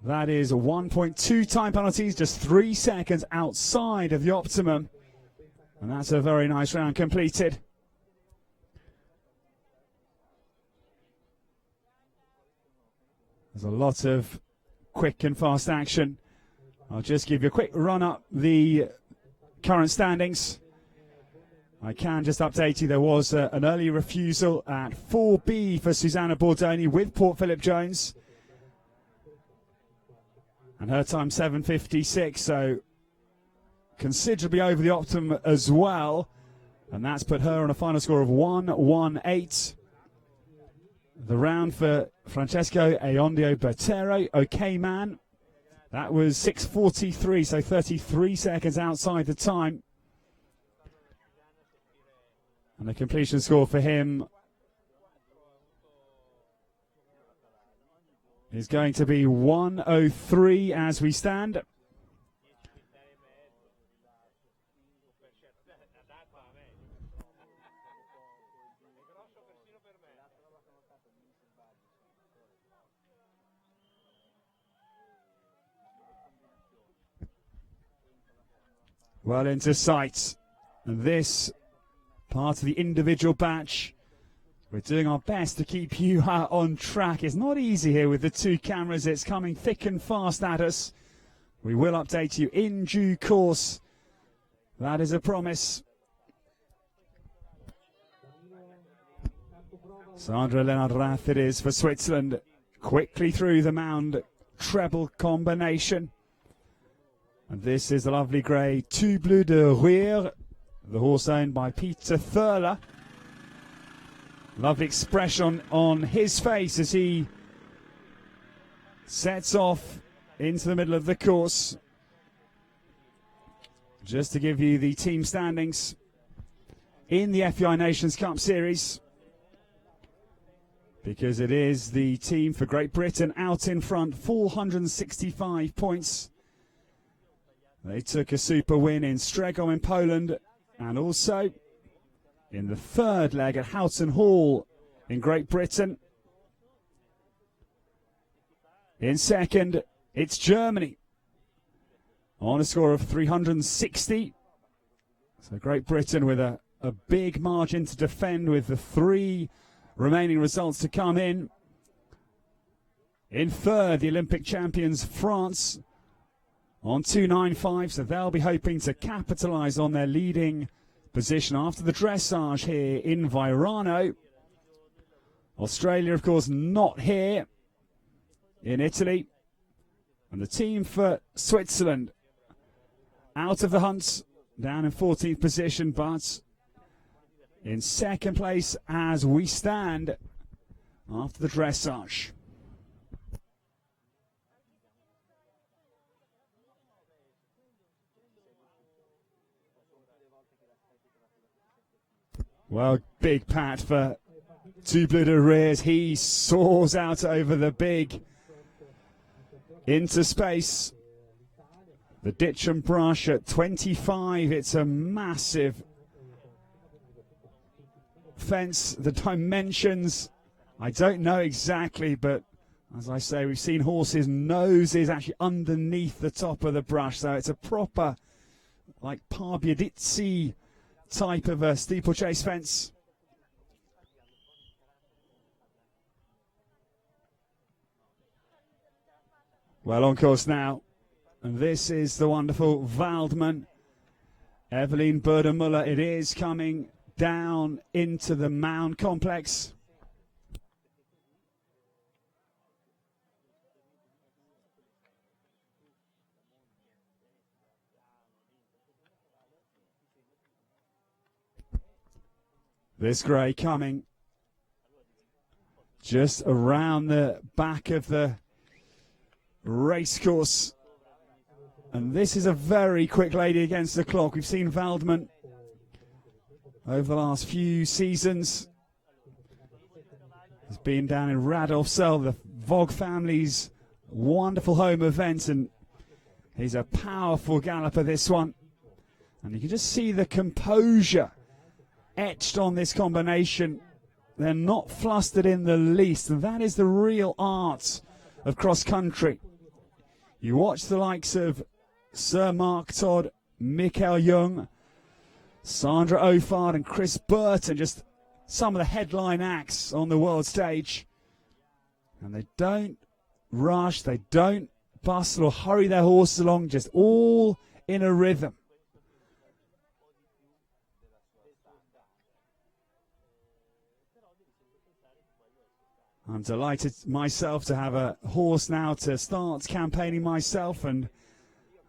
That is 1.2 time penalties, just 3 seconds outside of the optimum. And that's a very nice round completed. There's a lot of quick and fast action I'll just give you a quick run up the current standings. I can just update you, there was an early refusal at 4B for Susanna Bordoni with Port Phillip Jones. And her time 7:56, so considerably over the optimum as well. And that's put her on a final score of 1:18. The round for Francesco Eondio Bertero, OK man. That was 6:43, so 33 seconds outside the time. And the completion score for him is going to be 1:03 as we stand. Well into sight. And this part of the individual batch. We're doing our best to keep you on track. It's not easy here with the two cameras. It's coming thick and fast at us. We will update you in due course. That is a promise. Sandra Lennard-Rath it is for Switzerland. Quickly through the mound. Treble combination. And this is the lovely grey Tout Bleu de Ruire. The horse owned by Peter Thurler. Lovely expression on his face as he sets off into the middle of the course. Just to give you the team standings in the FEI Nations Cup Series, because it is the team for Great Britain out in front, 465 points. They took a super win in Stregom in Poland, and also in the third leg at Houghton Hall in Great Britain. In second, it's Germany on a score of 360. So Great Britain with a big margin to defend with the three remaining results to come in. In third, the Olympic champions France on 295, so they'll be hoping to capitalise on their leading position after the dressage here in Vairano. Australia, of course, not here in Italy. And the team for Switzerland out of the hunt, down in 14th position, but in second place as we stand after the dressage. Well, big pat for Tout Bleu de Ruire. He soars out over the big into space. The ditch and brush at 25. It's a massive fence. The dimensions, I don't know exactly, but as I say, we've seen horses' noses actually underneath the top of the brush. So it's a proper, like, Parbiadizzi type of a steeplechase fence. Well, on course now, and this is the wonderful Waldmann. Evelyn Burdermuller, it is coming down into the mound complex. This grey coming just around the back of the racecourse. And this is a very quick lady against the clock. We've seen Waldmann over the last few seasons. He's been down in Radolfzell, the Vogue family's wonderful home event, and he's a powerful galloper, this one. And you can just see the composure etched on this combination. They're not flustered in the least, and that is the real art of cross-country. You watch the likes of Sir Mark Todd, Mikael Jung, Sandra Ophard and Chris Burton, just some of the headline acts on the world stage. And they don't rush, they don't bustle or hurry their horses along, just all in a rhythm. I'm delighted myself to have a horse now to start campaigning myself, and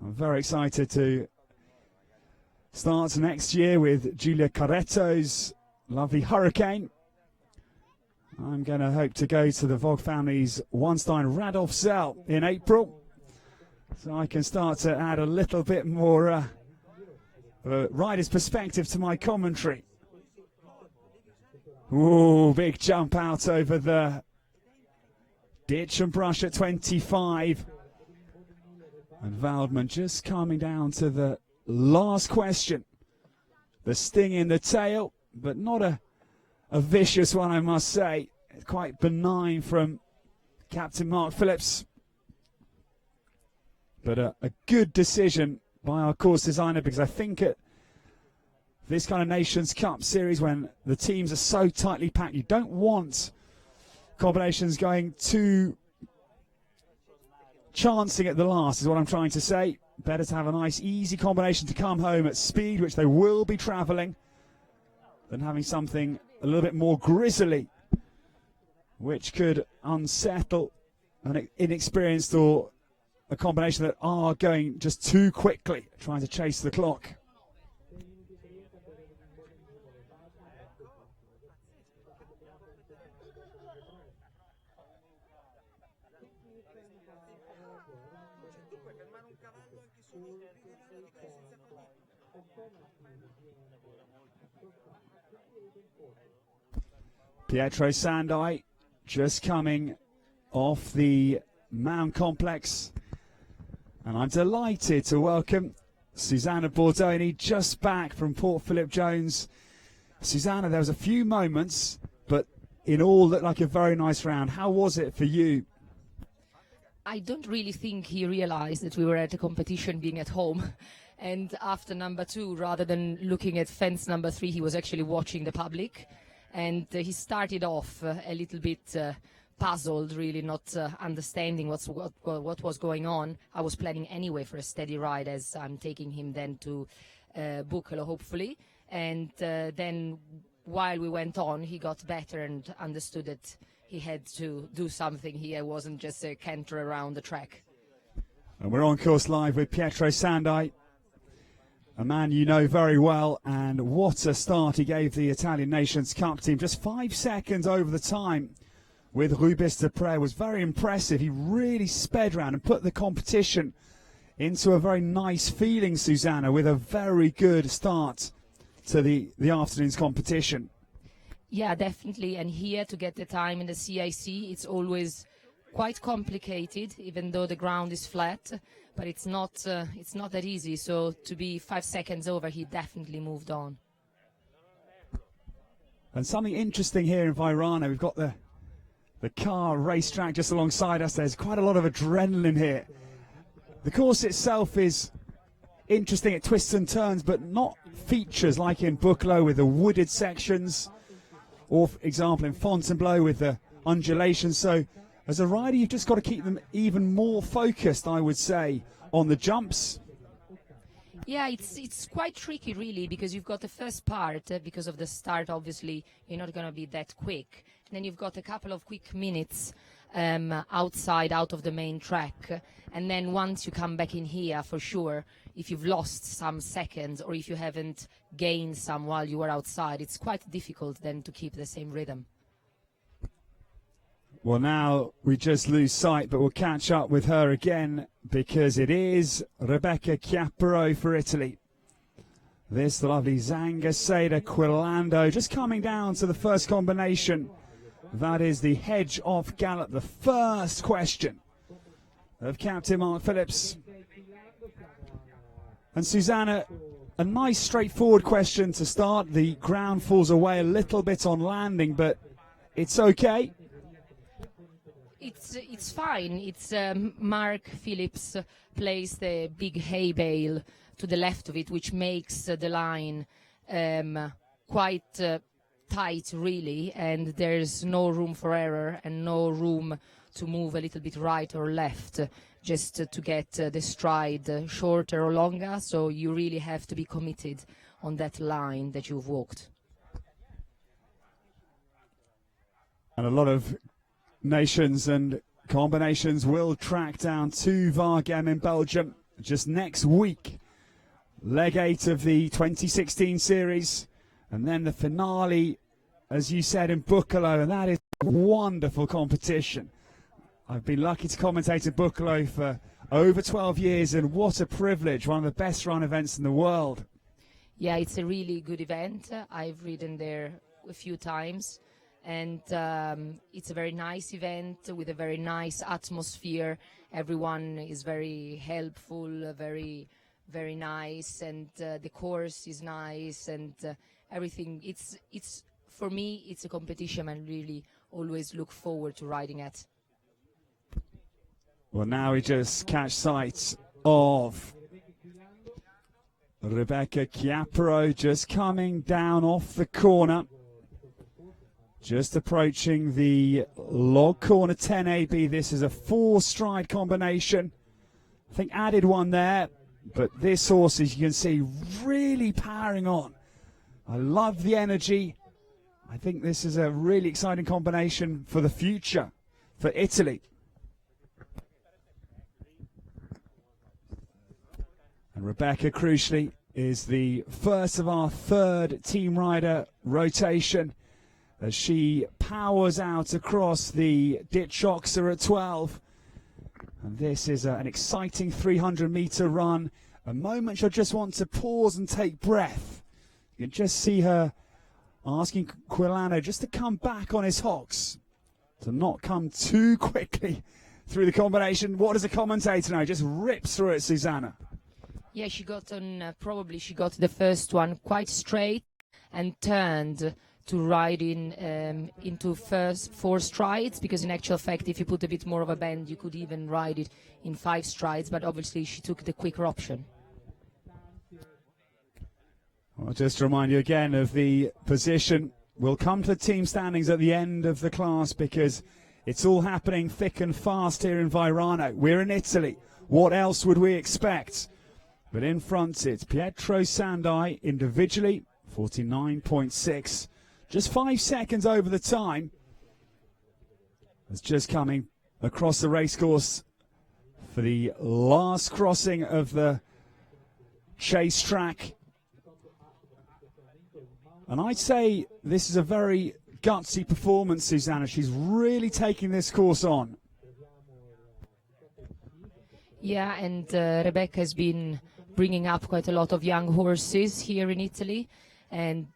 I'm very excited to start next year with Giulia Carretto's lovely Hurricane. I'm going to hope to go to the Vogue family's One-Stein Radolf Zell in April, so I can start to add a little bit more rider's perspective to my commentary. Ooh, big jump out over the ditch and brush at 25. And Waldman just coming down to the last question. The sting in the tail, but not a vicious one, I must say. It's quite benign from Captain Mark Phillips. But a good decision by our course designer, because I think at this kind of Nations Cup series, when the teams are so tightly packed, you don't want combinations going too chancing at the last, is what I'm trying to say. Better to have a nice easy combination to come home at speed, which they will be travelling, than having something a little bit more grisly, which could unsettle an inexperienced or a combination that are going just too quickly, trying to chase the clock. Pietro Sandai just coming off the Mound Complex, and I'm delighted to welcome Susanna Bordoni, just back from Port Phillip Jones. Susanna, there was a few moments, but in all looked like a very nice round. How was it for you? I don't really think he realized that we were at a competition being at home. And after number 2, rather than looking at fence number 3, he was actually watching the public. And he started off a little bit puzzled, really not understanding what was going on. I was planning anyway for a steady ride, as I'm taking him then to Buccolo, hopefully. And then while we went on, he got better and understood that he had to do something here. It wasn't just a canter around the track. And we're on course live with Pietro Sandai, a man you know very well, and what a start he gave the Italian Nations Cup team. Just 5 seconds over the time with Rubis de Pre was very impressive. He really sped round and put the competition into a very nice feeling, Susanna, with a very good start to the afternoon's competition. Yeah, definitely. And here to get the time in the CIC, it's always quite complicated, even though the ground is flat. But it's not that easy. So to be 5 seconds over, he definitely moved on. And something interesting here in Vairano, we've got the car racetrack just alongside us. There's quite a lot of adrenaline here. The course itself is interesting at twists and turns, but not features like in Buccolo with the wooded sections, or, for example, in Fontainebleau with the undulations. So as a rider, you've just got to keep them even more focused, I would say, on the jumps. Yeah, it's quite tricky, really, because you've got the first part, because of the start, obviously, you're not going to be that quick. And then you've got a couple of quick minutes out of the main track. And then once you come back in here, for sure, if you've lost some seconds or if you haven't gained some while you were outside, it's quite difficult then to keep the same rhythm. Well, now we just lose sight, but we'll catch up with her again, because it is Rebecca Chiappero for Italy. This, the lovely Zanga Seda Quilando, just coming down to the first combination. That is the hedge off gallop, the first question of Captain Mark Phillips. And Susanna, a nice straightforward question to start. The ground falls away a little bit on landing, but it's okay. It's fine. It's Mark Phillips placed the big hay bale to the left of it, which makes the line quite tight, really, and there's no room for error and no room to move a little bit right or left. just to get the stride shorter or longer. So you really have to be committed on that line that you've walked. And a lot of nations and combinations will track down to Waregem in Belgium just next week. Leg 8 of the 2016 series, and then the finale, as you said, in Buccolo, and that is a wonderful competition. I've been lucky to commentate at Buccolo for over 12 years, and what a privilege, one of the best run events in the world. Yeah, it's a really good event. I've ridden there a few times, and it's a very nice event with a very nice atmosphere. Everyone is very helpful, very nice, and the course is nice, and everything. It's for me, it's a competition I really always look forward to riding at. Well, now we just catch sight of Rebecca Chiappero just coming down off the corner, just approaching the log corner 10AB. This is a 4-stride combination. I think added one there, but this horse, as you can see, really powering on. I love the energy. I think this is a really exciting combination for the future for Italy. And Rebecca, crucially, is the first of our third team rider rotation as she powers out across the ditch oxer at 12. And this is an exciting 300-meter run, a moment you'll just want to pause and take breath. You can just see her asking Quilano just to come back on his hocks, to not come too quickly through the combination. What does a commentator know? Just rips through it, Susanna. Yeah, she got on, probably she got the first one quite straight and turned to ride into first 4 strides, because in actual fact, if you put a bit more of a bend, you could even ride it in 5 strides, but obviously she took the quicker option. I'll just remind you again of the position. We'll come to the team standings at the end of the class because it's all happening thick and fast here in Vairano. We're in Italy. What else would we expect? But in front, it's Pietro Sandai individually, 49.6. Just 5 seconds over the time. It's just coming across the racecourse for the last crossing of the chase track. And I'd say this is a very gutsy performance, Susanna. She's really taking this course on. Yeah, and Rebecca has been bringing up quite a lot of young horses here in Italy, and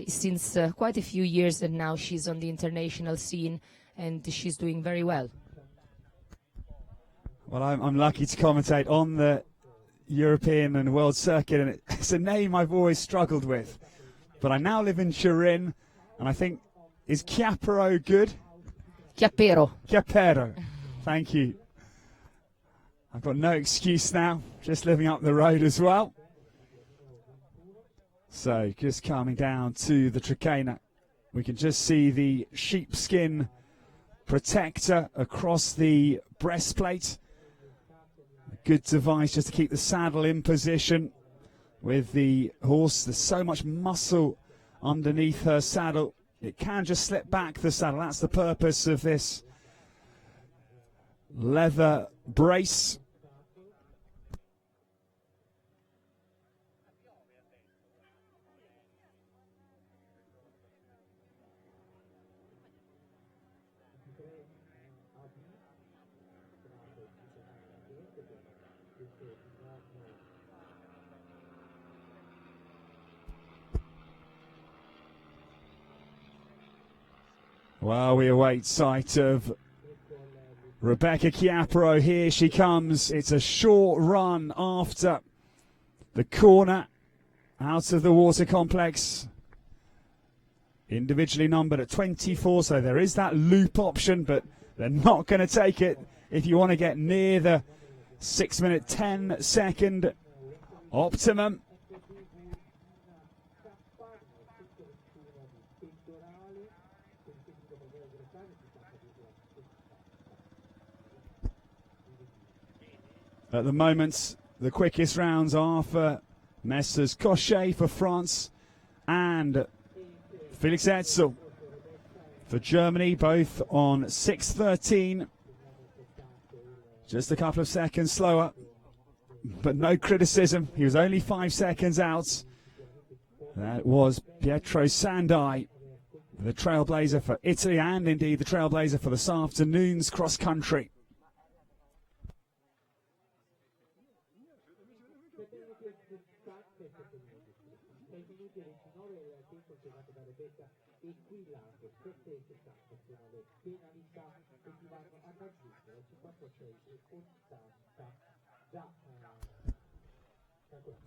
since quite a few years, and now she's on the international scene, and she's doing very well. Well, I'm lucky to commentate on the European and world circuit, and it's a name I've always struggled with. But I now live in Turin, and I think, is Chiappero good? Chiappero. Chiappero. Thank you. I've got no excuse now, just living up the road as well. So just coming down to the trachea, we can just see the sheepskin protector across the breastplate. A good device just to keep the saddle in position with the horse. There's so much muscle underneath her saddle. It can just slip back the saddle. That's the purpose of this leather brace. Well, we await sight of Rebecca Chiappero. Here she comes. It's a short run after the corner out of the water complex. Individually numbered at 24, so there is that loop option, but they're not going to take it if you want to get near the 6-minute 10-second optimum. At the moment, the quickest rounds are for Messrs Cochet for France and Felix Etzel for Germany, both on 6:13. Just a couple of seconds slower, but no criticism. He was only 5 seconds out. That was Pietro Sandai, the trailblazer for Italy and indeed the trailblazer for this afternoon's cross-country.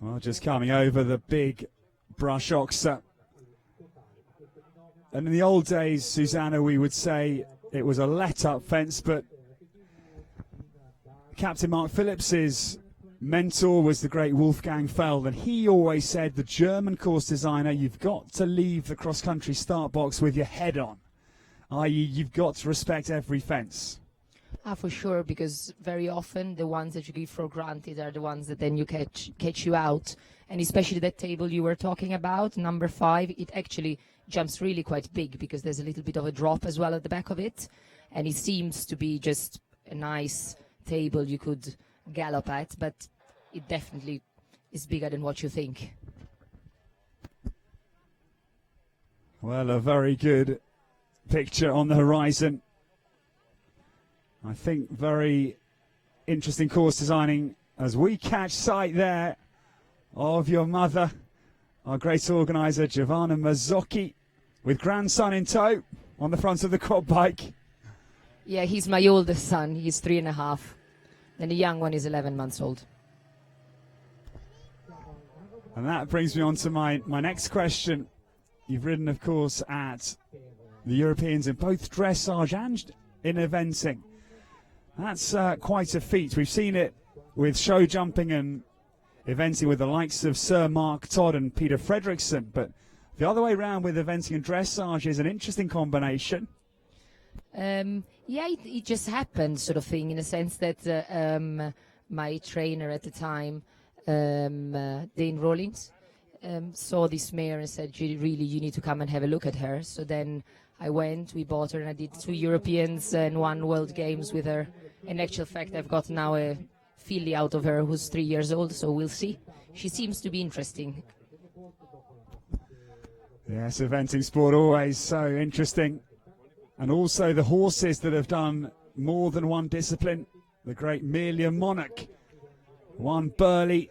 Well, just coming over the big brush oxer. And in the old days, Susanna, we would say it was a let-up fence, but Captain Mark Phillips's mentor was the great Wolfgang Feld, and he always said, the German course designer, you've got to leave the cross-country start box with your head on, i.e. you've got to respect every fence. For sure, because very often the ones that you give for granted are the ones that then you catch you out. And especially that table you were talking about, number 5, it actually jumps really quite big because there's a little bit of a drop as well at the back of it. And it seems to be just a nice table you could gallop at, but it definitely is bigger than what you think. Well, a very good picture on the horizon. I think very interesting course designing as we catch sight there of your mother, our great organizer Giovanna Mazzocchi, with grandson in tow on the front of the quad bike. Yeah, he's my oldest son. He's 3.5. And the young one is 11 months old. And that brings me on to my next question. You've ridden, of course, at the Europeans in both dressage and in eventing. That's quite a feat. We've seen it with show jumping and eventing with the likes of Sir Mark Todd and Peter Fredriksson, but the other way around with eventing and dressage is an interesting combination. Yeah, it just happened, sort of thing, in a sense that my trainer at the time, Dane Rollins, saw this mare and said, you need to come and have a look at her. So then I went, we bought her, and I did 2 Europeans and 1 World Games with her. In actual fact, I've got now a filly out of her who's 3 years old, so we'll see. She seems to be interesting. Yes, eventing sport always so interesting. And also the horses that have done more than one discipline. The great Melia Monarch, one Burley.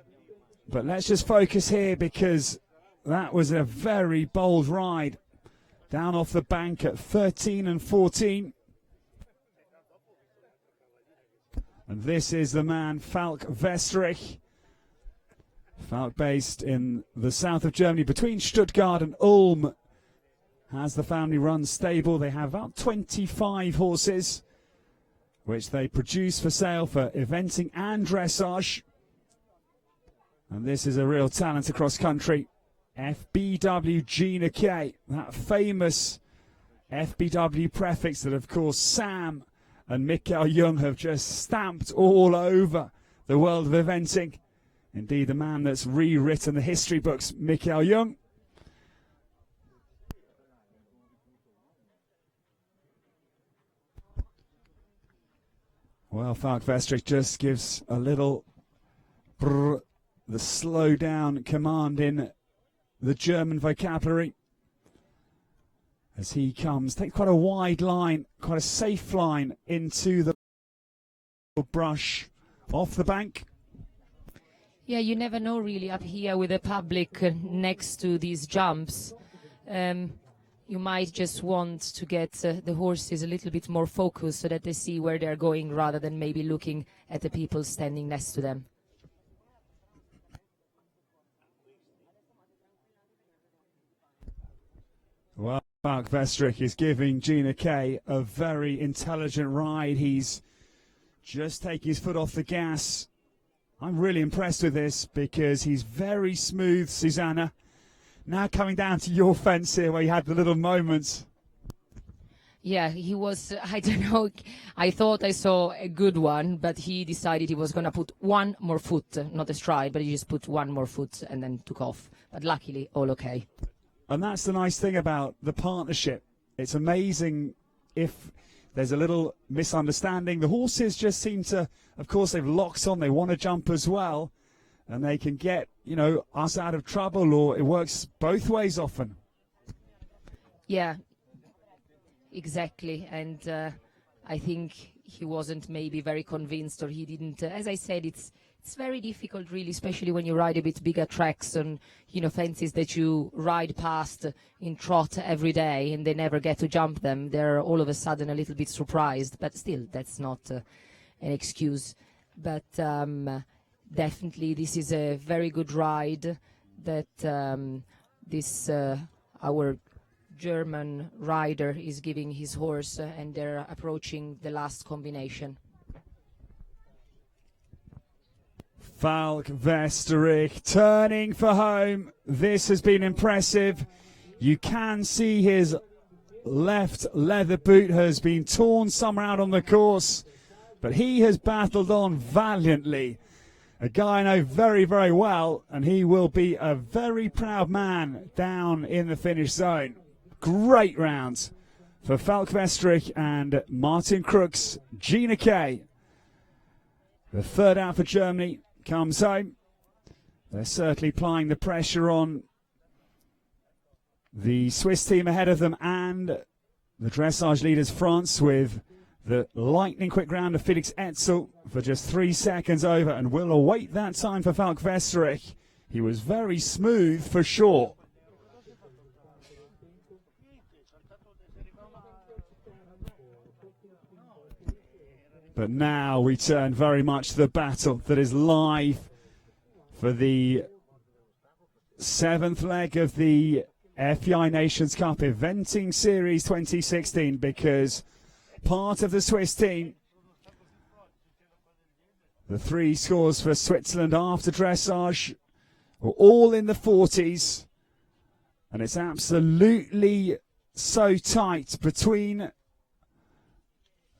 But let's just focus here because that was a very bold ride. Down off the bank at 13 and 14. And this is the man, Falk Westrich. Falk, based in the south of Germany, between Stuttgart and Ulm, has the family-run stable. They have about 25 horses, which they produce for sale for eventing and dressage. And this is a real talent across country. FBW Gina K, that famous FBW prefix that, of course, Sam and Mikael Jung have just stamped all over the world of eventing. Indeed, the man that's rewritten the history books, Mikael Jung. Well, Falk Westrich just gives a little brr, the slow down command in the German vocabulary. As he comes, takes quite a wide line, quite a safe line into the brush off the bank. Yeah, you never know really up here with the public next to these jumps. You might just want to get the horses a little bit more focused so that they see where they're going rather than maybe looking at the people standing next to them. Well, Falk Westrich is giving Gina K a very intelligent ride. He's just taking his foot off the gas. I'm really impressed with this because he's very smooth, Susanna. Now coming down to your fence here where you had the little moments. Yeah, he was, I don't know, I thought I saw a good one, but he decided he was going to put one more foot, not a stride, but he just put one more foot and then took off. But luckily, all okay. And that's the nice thing about the partnership. It's amazing if there's a little misunderstanding. The horses just seem to, of course, they've locked on, they want to jump as well, and they can get, you know, us out of trouble, or it works both ways often. Yeah. Exactly, and I think he wasn't maybe very convinced, or he didn't. As I said, it's very difficult, really, especially when you ride a bit bigger tracks on, you know, fences that you ride past in trot every day, and they never get to jump them. They're all of a sudden a little bit surprised, but still, that's not an excuse. But definitely, this is a very good ride. That this our German rider is giving his horse, and they're approaching the last combination. Falk Vesterich turning for home. This has been impressive. You can see his left leather boot has been torn somewhere out on the course, but he has battled on valiantly. A guy I know very, very well, and he will be a very proud man down in the finish zone. Great round for Falk Vesterich and Martin Crooks. Gina Kay, the third out for Germany, comes home. They're certainly applying the pressure on the Swiss team ahead of them and the dressage leaders France, with the lightning quick round of Felix Etzel for just 3 seconds over, and we'll await that time for Falk Vesterich. He was very smooth for sure. But now we turn very much to the battle that is live for the 7th leg of the FEI Nations Cup Eventing Series 2016, because part of the Swiss team, the 3 scores for Switzerland after dressage, were all in the 40s, and it's absolutely so tight between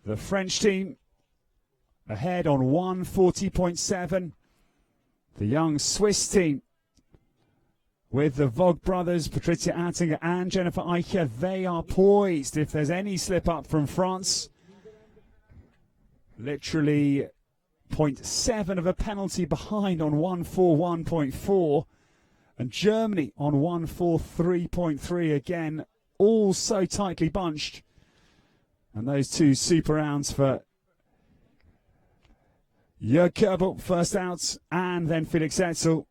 the French team ahead on 140.7. The young Swiss team with the Vogt brothers, Patricia Attinger and Jennifer Eicher, they are poised if there's any slip up from France. Literally 0.7 of a penalty behind on 141.4. And Germany on 143.3 again, all so tightly bunched. And those 2 super rounds for Jörg Kerbel, first out, and then Felix Etzel.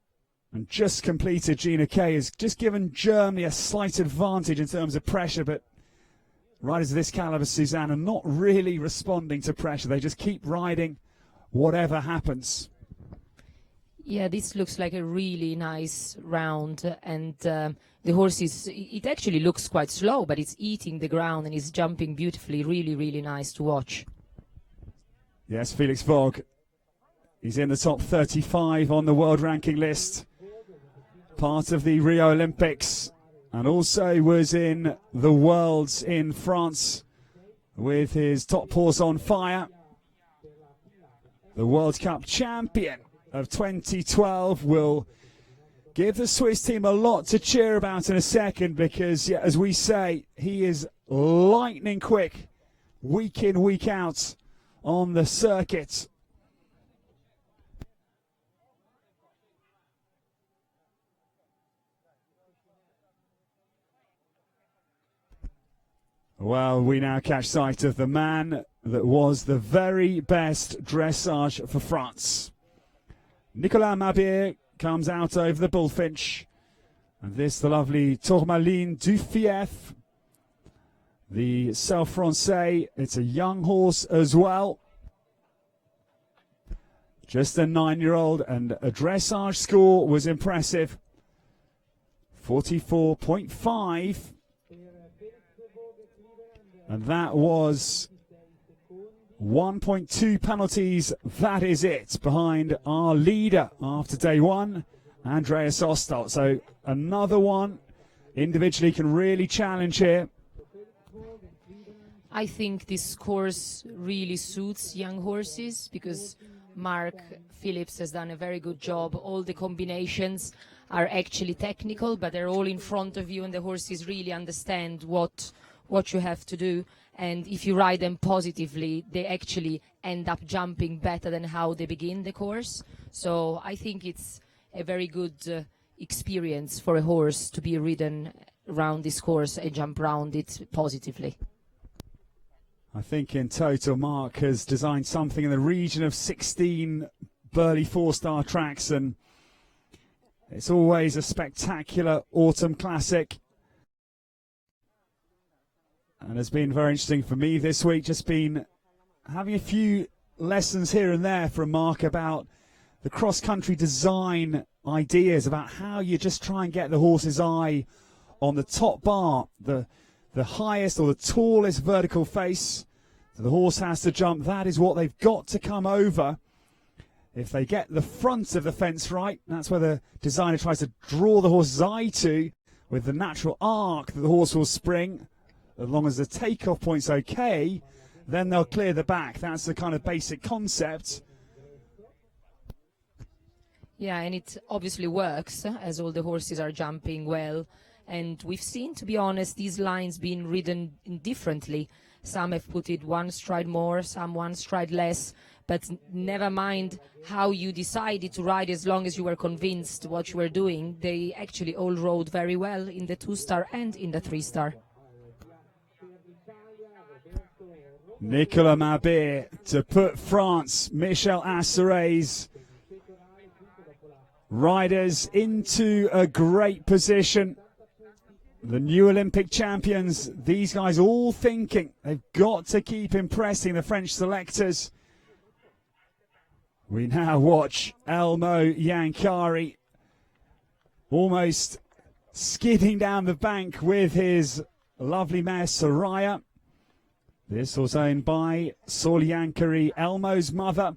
And just completed, Gina Kay has just given Germany a slight advantage in terms of pressure, but riders of this caliber, Suzanne, are not really responding to pressure. They just keep riding whatever happens. Yeah, this looks like a really nice round, and the horse it actually looks quite slow, but it's eating the ground and is jumping beautifully. Really, really nice to watch. Yes, Felix Vogt. He's in the top 35 on the world ranking list. Part of the Rio Olympics, and also was in the Worlds in France with his top horse On Fire. The World Cup champion of 2012 will give the Swiss team a lot to cheer about in a second, because, yeah, as we say, he is lightning quick, week in, week out on the circuit. Well, we now catch sight of the man that was the very best dressage for France. Nicolas Mabir comes out over the Bullfinch. And this, the lovely Tourmaline du Fief. The Self Francais, it's a young horse as well. Just a 9-year-old, and a dressage score was impressive. 44.5. And that was 1.2 penalties. That is it, behind our leader after day one, Andreas Ostalt. So another one individually can really challenge here. I think this course really suits young horses because Mark Phillips has done a very good job. All the combinations are actually technical, but they're all in front of you, and the horses really understand what you have to do. And if you ride them positively, they actually end up jumping better than how they begin the course. So I think it's a very good experience for a horse to be ridden around this course and jump around it positively. I think in total Mark has designed something in the region of 16 Burley 4-star tracks, and it's always a spectacular autumn classic. And has been very interesting for me this week, just been having a few lessons here and there from Mark about the cross-country design ideas, about how you just try and get the horse's eye on the top bar, the highest or the tallest vertical face. So the horse has to jump. That is what they've got to come over. If they get the front of the fence right, that's where the designer tries to draw the horse's eye to, with the natural arc that the horse will spring. As long as the takeoff point's okay, then they'll clear the back. That's the kind of basic concept. Yeah, and it obviously works as all the horses are jumping well. And we've seen, to be honest, these lines being ridden differently. Some have put it one stride more, some one stride less. But never mind how you decided to ride, as long as you were convinced what you were doing, they actually all rode very well in the 2-star and in the 3-star. Nicolas Mabir to put France, Michel Asseray's riders into a great position. The new Olympic champions, these guys all thinking they've got to keep impressing the French selectors. We now watch Elmo Yankari almost skidding down the bank with his lovely mare Soraya. This was owned by Saul Yankari, Elmo's mother,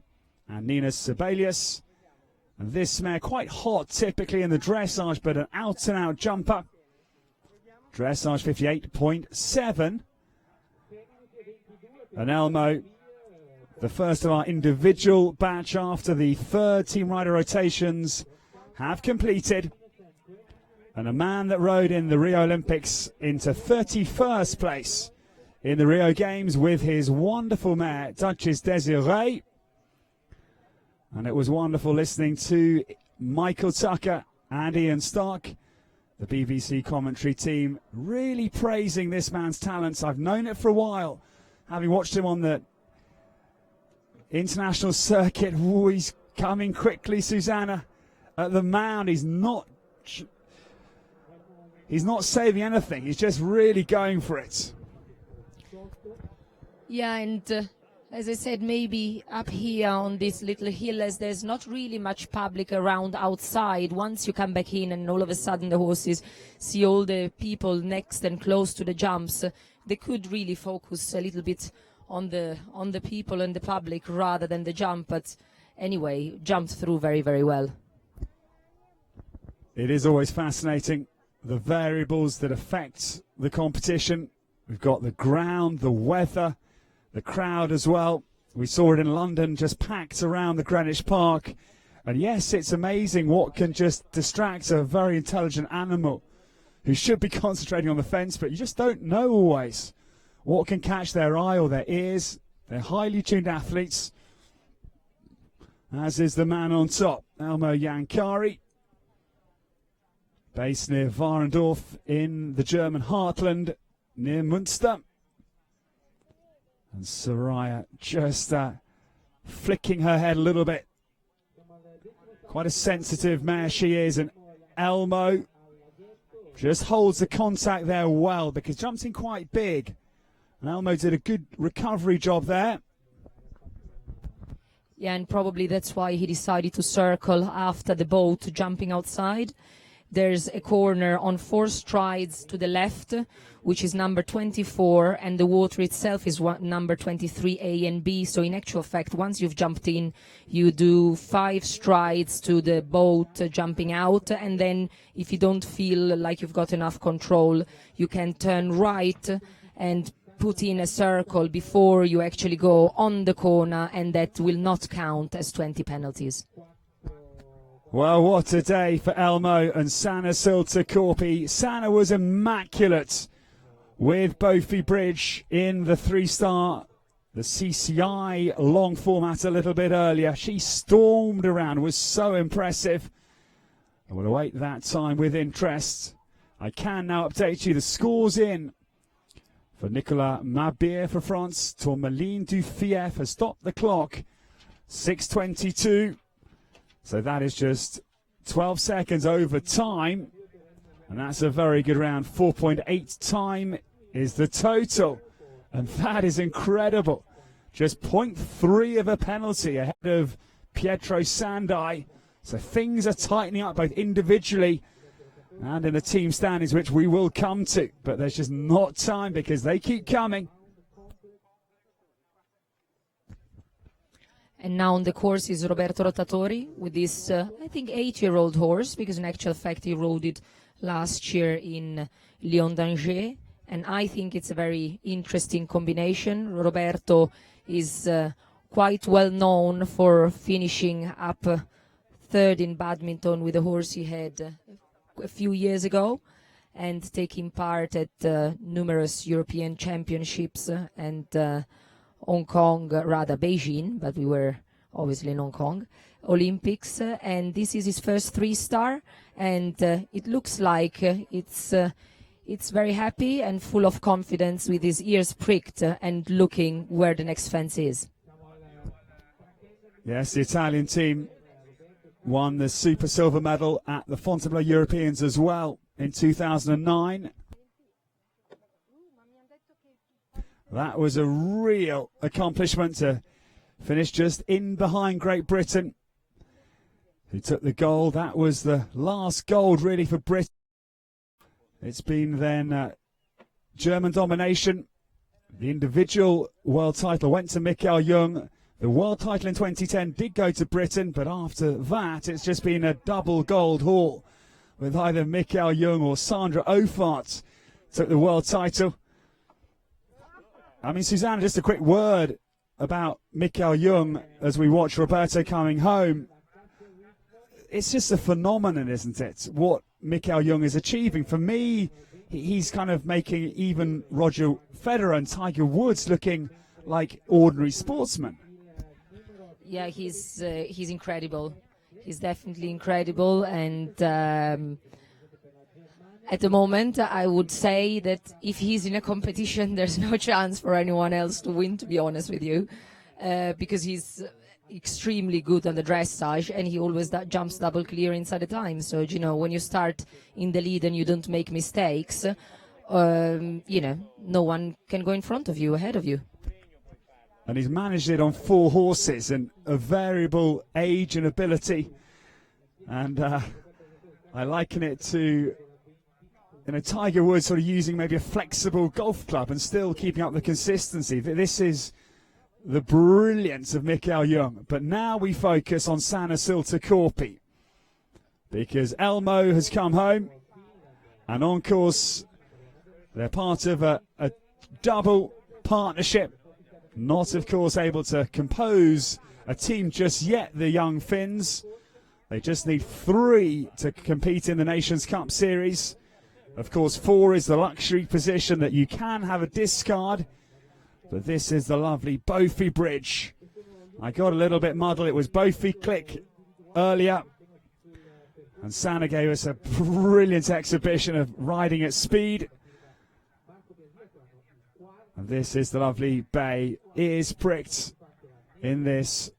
and Nina Sibelius. And this mare quite hot typically in the dressage, but an out-and-out jumper. Dressage 58.7. And Elmo, the first of our individual batch after the third team rider rotations have completed. And a man that rode in the Rio Olympics into 31st place in the Rio Games with his wonderful mare, Duchess Desiree. And it was wonderful listening to Michael Tucker and Ian Stark, the BBC commentary team, really praising this man's talents. I've known it for a while, having watched him on the international circuit. Ooh, he's coming quickly, Susanna. At the mound, he's not saving anything. He's just really going for it. Yeah, and as I said, maybe up here on this little hill, as there's not really much public around outside, once you come back in and all of a sudden the horses see all the people next and close to the jumps, they could really focus a little bit on the people and the public rather than the jump. But anyway, jumped through very, very well. It is always fascinating, the variables that affect the competition. We've got the ground, the weather, the crowd as well. We saw it in London, just packed around the Greenwich Park. And yes, it's amazing what can just distract a very intelligent animal who should be concentrating on the fence, but you just don't know always what can catch their eye or their ears. They're highly tuned athletes, as is the man on top, Elmo Yankari, based near Warendorf in the German heartland, near Münster. And Soraya just flicking her head a little bit. Quite a sensitive mare she is, and Elmo just holds the contact there well because jumps in quite big. And Elmo did a good recovery job there. Yeah, and probably that's why he decided to circle after the boat, jumping outside. There's a corner on 4 strides to the left, which is number 24, and the water itself is number 23, A and B. So in actual fact, once you've jumped in, you do 5 strides to the boat jumping out, and then if you don't feel like you've got enough control, you can turn right and put in a circle before you actually go on the corner, and that will not count as 20 penalties. Well, what a day for Elmo and Sana Siltakorpi. Sana was immaculate with Bofi Bridge in the 3-star, the CCI long format a little bit earlier. She stormed around, was so impressive. I will await that time with interest. I can now update you the scores in. For Nicolas Mabir for France, Tourmaline Dufieff has stopped the clock. 6:22. So that is just 12 seconds over time. And that's a very good round. 4.8 time is the total. And that is incredible. Just 0.3 of a penalty ahead of Pietro Sandai. So things are tightening up both individually and in the team standings, which we will come to. But there's just not time because they keep coming. And now on the course is Roberto Rotatori with this, I think, 8-year-old horse, because in actual fact he rode it last year in Lyon d'Angers. And I think it's a very interesting combination. Roberto is quite well known for finishing up third in badminton with a horse he had a few years ago, and taking part at numerous European championships and Hong Kong, rather Beijing, but we were obviously in Hong Kong, Olympics, and this is his first 3-star, and it looks like it's very happy and full of confidence, with his ears pricked and looking where the next fence is. Yes, the Italian team won the Super Silver medal at the Fontainebleau Europeans as well in 2009. That was a real accomplishment to finish just in behind Great Britain, who took the gold. That was the last gold really for Britain. It's been then German domination. The individual world title went to Michael Jung. The world title in 2010 did go to Britain, but after that it's just been a double gold haul, with either Michael Jung or Sandra Ophart took the world title. I mean, Susanna, just a quick word about Michael Jung as we watch Roberto coming home. It's just a phenomenon, isn't it, what Michael Jung is achieving? For me, he's kind of making even Roger Federer and Tiger Woods looking like ordinary sportsmen. Yeah, he's incredible. He's definitely incredible, and at the moment, I would say that if he's in a competition, there's no chance for anyone else to win, to be honest with you, because he's extremely good on the dressage, and he always jumps double clear inside the time. So, you know, when you start in the lead and you don't make mistakes, you know, no one can go in front of you, ahead of you. And he's managed it on 4 horses and a variable age and ability. And I liken it to, you know, Tiger Woods sort of using maybe a flexible golf club and still keeping up the consistency. This is the brilliance of Michael Jung. But now we focus on Sana Siltakorpi, because Elmo has come home, and on course they're part of a double partnership. Not, of course, able to compose a team just yet, the young Finns. They just need 3 to compete in the Nations Cup Series. Of course, 4 is the luxury position that you can have a discard. But this is the lovely Bofi Bridge. I got a little bit muddled. It was Bofi Click earlier. And Sana gave us a brilliant exhibition of riding at speed. And this is the lovely bay. Ears pricked in this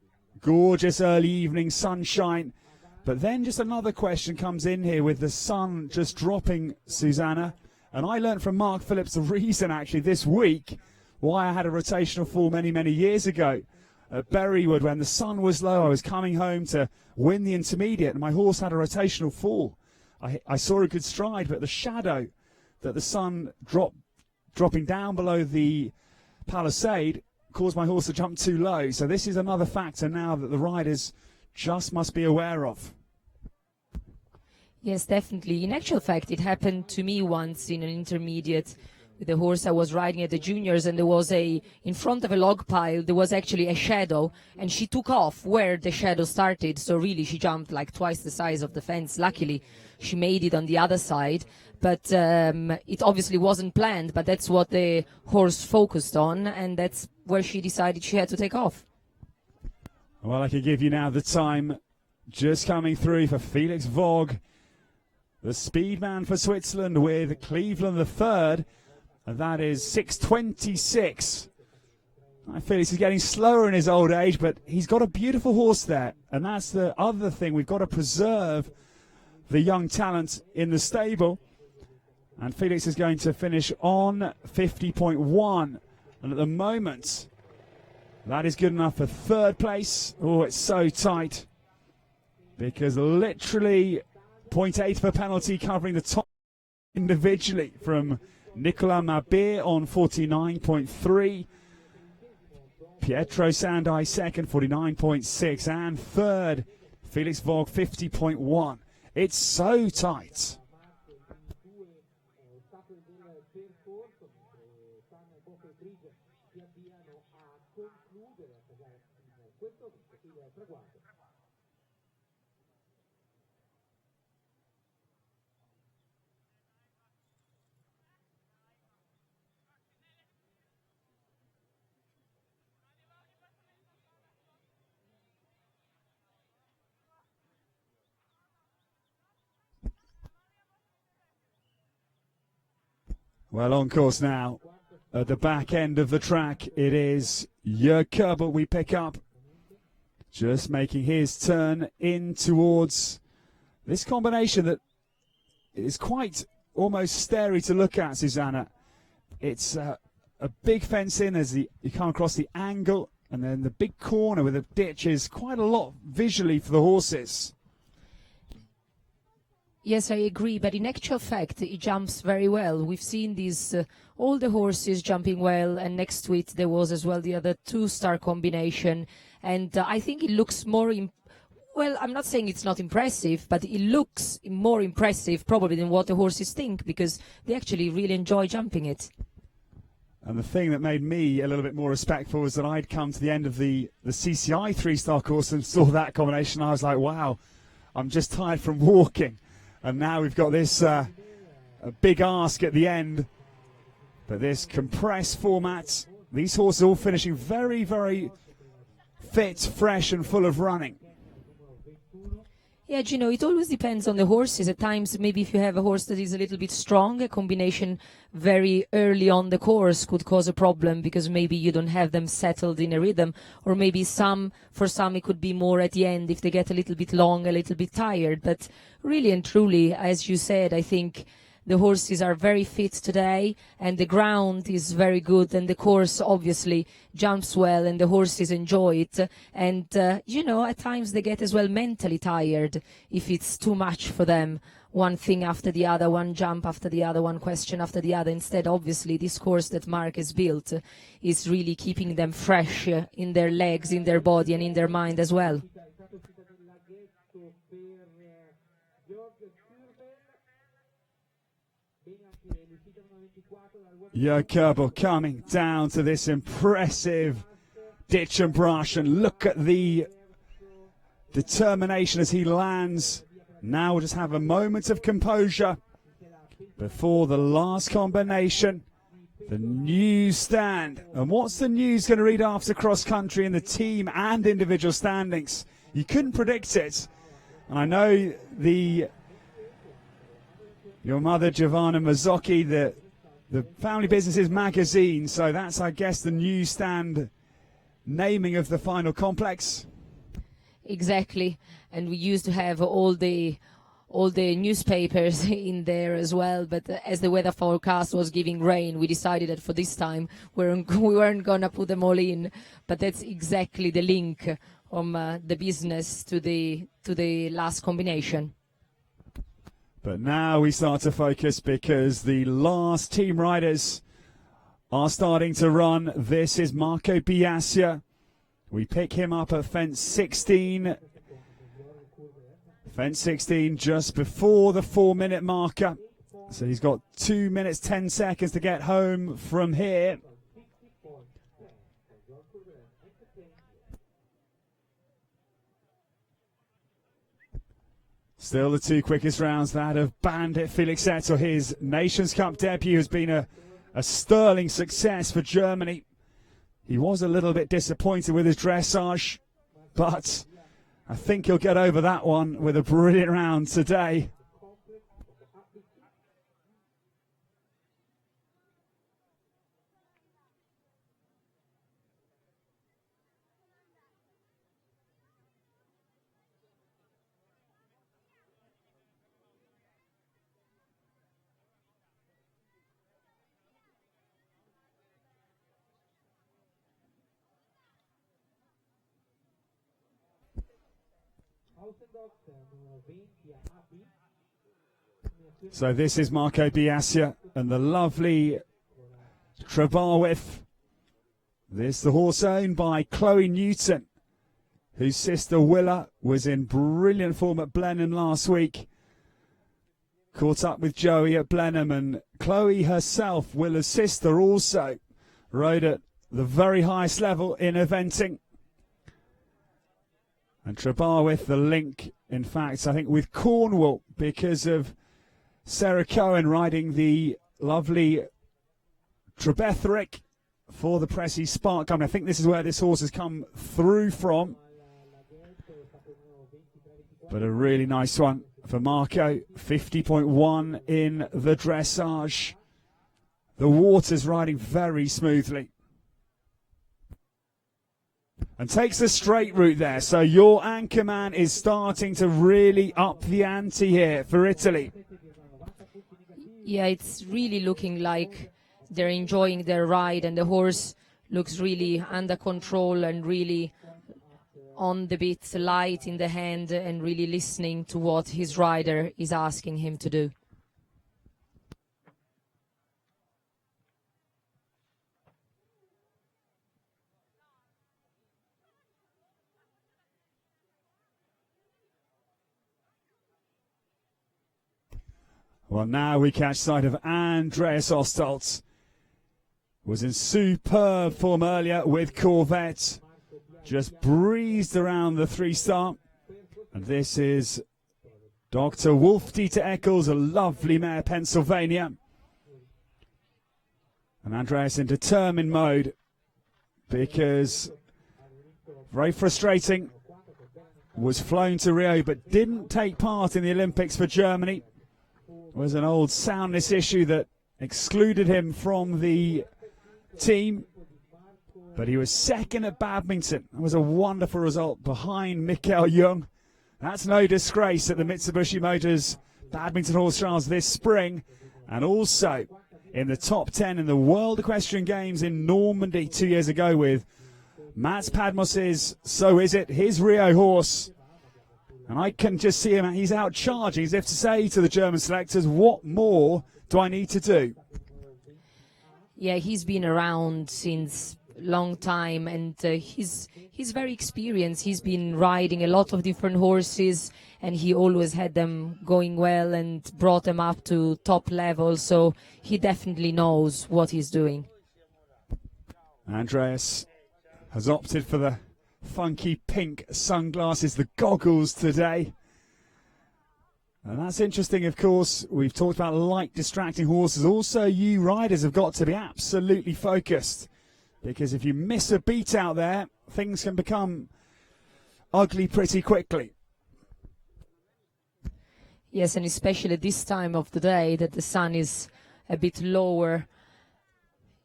gorgeous early evening sunshine. But then just another question comes in here with the sun just dropping, Susanna. And I learned from Mark Phillips the reason actually this week why I had a rotational fall many, many years ago at Berrywood. When the sun was low, I was coming home to win the intermediate and my horse had a rotational fall. I saw a good stride, but the shadow that the sun dropping down below the palisade caused my horse to jump too low. So this is another factor now that the riders just must be aware of. Yes, definitely. In actual fact, it happened to me once in an intermediate with the horse I was riding at the juniors, and there was in front of a log pile, there was actually a shadow, and she took off where the shadow started. So really, she jumped like twice the size of the fence. Luckily, she made it on the other side, but it obviously wasn't planned, but that's what the horse focused on, and that's where she decided she had to take off. Well, I can give you now the time just coming through for Felix Vogt, the speed man for Switzerland, with Cleveland the third, and that is 6:26. Felix is getting slower in his old age, but he's got a beautiful horse there, and that's the other thing. We've got to preserve the young talent in the stable, and Felix is going to finish on 50.1, and at the moment that is good enough for third place. Oh, it's so tight, because literally 0.8 for penalty covering the top individually from Nicolas Mabir on 49.3, Pietro Sandai second, 49.6, and third Felix Vogt, 50.1. It's so tight. Well, on course now. At the back end of the track, it is Jörg Kerbel we pick up. Just making his turn in towards this combination that is quite almost scary to look at, Susanna. It's a big fence in as you come across the angle, and then the big corner with a ditch is quite a lot visually for the horses. Yes, I agree, but in actual fact, it jumps very well. We've seen these, all the horses jumping well, and next to it there was as well the other two-star combination, and I think it looks more, well, I'm not saying it's not impressive, but it looks more impressive probably than what the horses think, because they actually really enjoy jumping it. And the thing that made me a little bit more respectful was that I'd come to the end of the CCI three-star course and saw that combination. I was like, wow, I'm just tired from walking. And now we've got this a big ask at the end. But this compressed format, these horses all finishing very, very fit, fresh, and full of running. Yeah, you know, it always depends on the horses. At times, maybe if you have a horse that is a little bit strong, a combination very early on the course could cause a problem, because maybe you don't have them settled in a rhythm, or maybe for some it could be more at the end if they get a little bit long, a little bit tired. But really and truly, as you said, I think the horses are very fit today, and the ground is very good, and the course obviously jumps well, and the horses enjoy it. And, you know, at times they get as well mentally tired if it's too much for them. One thing after the other, one jump after the other, one question after the other. Instead, obviously, this course that Mark has built is really keeping them fresh in their legs, in their body, and in their mind as well. Jörg Kerbel coming down to this impressive ditch and brush, and look at the determination as he lands. Now we'll just have a moment of composure before the last combination, the news stand. And what's the news going to read after cross country in the team and individual standings? You couldn't predict it. And I know your mother, Giovanna Mazzocchi, the family businesses magazine, so that's, I guess, the newsstand naming of the final complex. Exactly, and we used to have all the newspapers in there as well, but as the weather forecast was giving rain, we decided that for this time we weren't gonna put them all in. But that's exactly the link from the business to the last combination. But now we start to focus, because the last team riders are starting to run. This is Marco Biasia. We pick him up at fence 16. Fence 16 just before the 4-minute marker. So he's got 2 minutes, 10 seconds to get home from here. Still the two quickest rounds, that of Bandit Felix Ettel. His Nations Cup debut has been a sterling success for Germany. He was a little bit disappointed with his dressage, but I think he'll get over that one with a brilliant round today. So this is Marco Biasia and the lovely Trebarwith. This the horse owned by Chloe Newton, whose sister Willa was in brilliant form at Blenheim last week. Caught up with Joey at Blenheim, and Chloe herself, Willa's sister, also rode at the very highest level in eventing. And Trebarwith, the link, in fact, I think with Cornwall, because of Sarah Cohen riding the lovely Trebetherick for the Pressy Spark Company. I think this is where this horse has come through from. But a really nice one for Marco. 50.1 in the dressage. The water's riding very smoothly. And takes the straight route there. So your anchor man is starting to really up the ante here for Italy. Yeah, it's really looking like they're enjoying their ride, and the horse looks really under control and really on the bit, light in the hand, and really listening to what his rider is asking him to do. Well, now we catch sight of Andreas Ostholz. Was in superb form earlier with Corvette. Just breezed around the 3-star. And this is Dr. Wolf-Dieter Eccles, a lovely mare, Pennsylvania. And Andreas in determined mode, because very frustrating. Was flown to Rio but didn't take part in the Olympics for Germany. Was an old soundness issue that excluded him from the team, but he was second at Badminton. It was a wonderful result behind Mikael Jung. That's no disgrace at the Mitsubishi Motors Badminton Horse Trials this spring, and also in the top 10 in the World Equestrian Games in Normandy 2 years ago with Mats Padmos's So Is It, his Rio horse. And I can just see him, he's out charging, as if to say to the German selectors, what more do I need to do? Yeah, he's been around since long time, and he's very experienced. He's been riding a lot of different horses, and he always had them going well and brought them up to top level, so he definitely knows what he's doing. Andreas has opted for the funky pink sunglasses, the goggles today. And that's interesting, of course. We've talked about light distracting horses. Also, you riders have got to be absolutely focused, because if you miss a beat out there, things can become ugly pretty quickly. Yes, and especially this time of the day that the sun is a bit lower.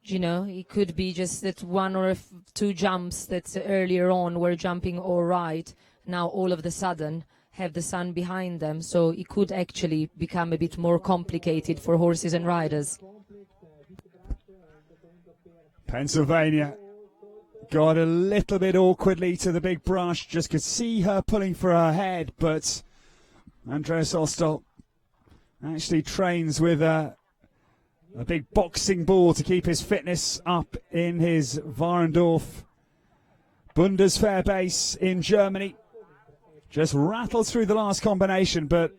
You know, it could be just that one or two jumps that earlier on were jumping all right. Now all of a sudden have the sun behind them, so it could actually become a bit more complicated for horses and riders. Pennsylvania got a little bit awkwardly to the big brush, just could see her pulling for her head, but Andreas Ostholz actually trains with a big boxing ball to keep his fitness up in his Warendorf Bundeswehr base in Germany. Just rattled through the last combination, but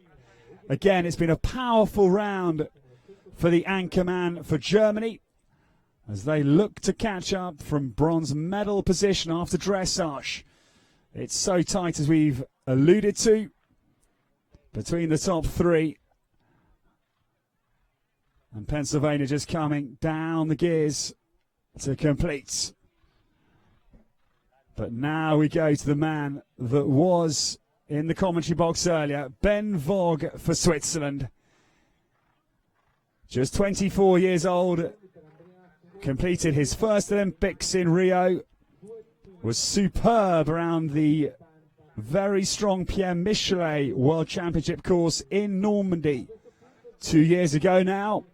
again, it's been a powerful round for the anchorman for Germany as they look to catch up from bronze medal position after dressage. It's so tight, as we've alluded to, between the top three. And Pennsylvania just coming down the gears to complete. But now we go to the man that was in the commentary box earlier, Ben Vogt for Switzerland. Just 24 years old, completed his first Olympics in Rio, was superb around the very strong Pierre Michelet World Championship course in Normandy 2 years ago now.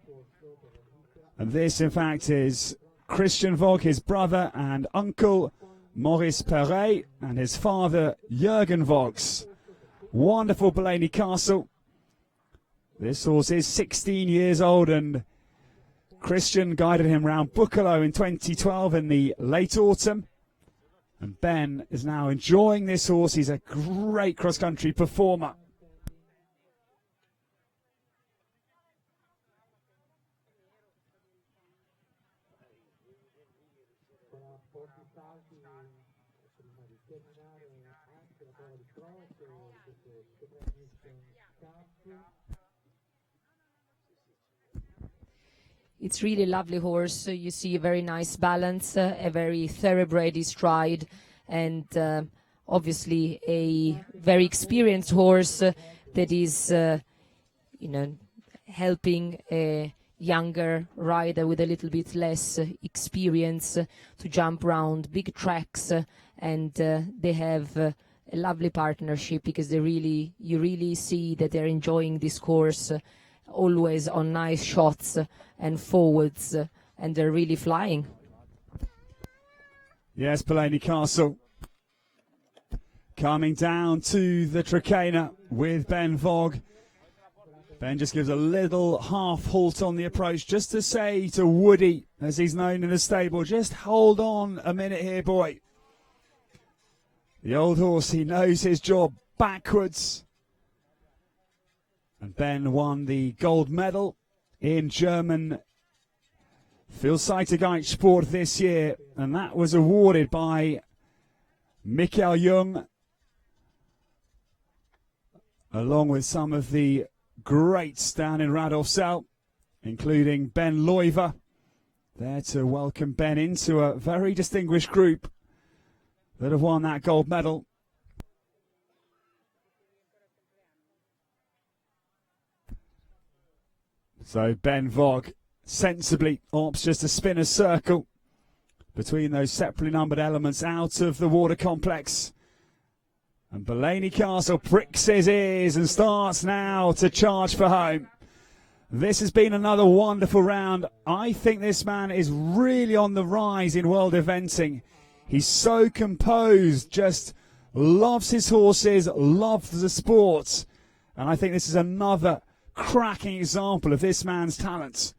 And this, in fact, is Christian Vogt, his brother and uncle, Maurice Perret, and his father, Jürgen Vogt. Wonderful Blaney Castle. This horse is 16 years old, and Christian guided him round Buccolo in 2012 in the late autumn. And Ben is now enjoying this horse. He's a great cross-country performer. It's really a lovely horse. You see a very nice balance, a very thoroughbred stride, and obviously a very experienced horse that is, helping a younger rider with a little bit less experience to jump around big tracks, and they have a lovely partnership because you really see that they're enjoying this course. Always on nice shots and forwards, and they're really flying. Yes, Blaney Castle coming down to the Trakehner with Ben Vogt. Ben just gives a little half halt on the approach just to say to Woody, as he's known in the stable, just hold on a minute here, boy. The old horse, he knows his job backwards. And Ben won the gold medal in German Vielseitigkeit Sport this year, and that was awarded by Michael Jung, along with some of the greats down in Radolfzell, including Ben Leuver, there to welcome Ben into a very distinguished group that have won that gold medal. So Ben Vogt sensibly opts just to spin a circle between those separately numbered elements out of the water complex. And Blaney Castle pricks his ears and starts now to charge for home. This has been another wonderful round. I think this man is really on the rise in world eventing. He's so composed, just loves his horses, loves the sport. And I think this is another cracking example of this man's talent.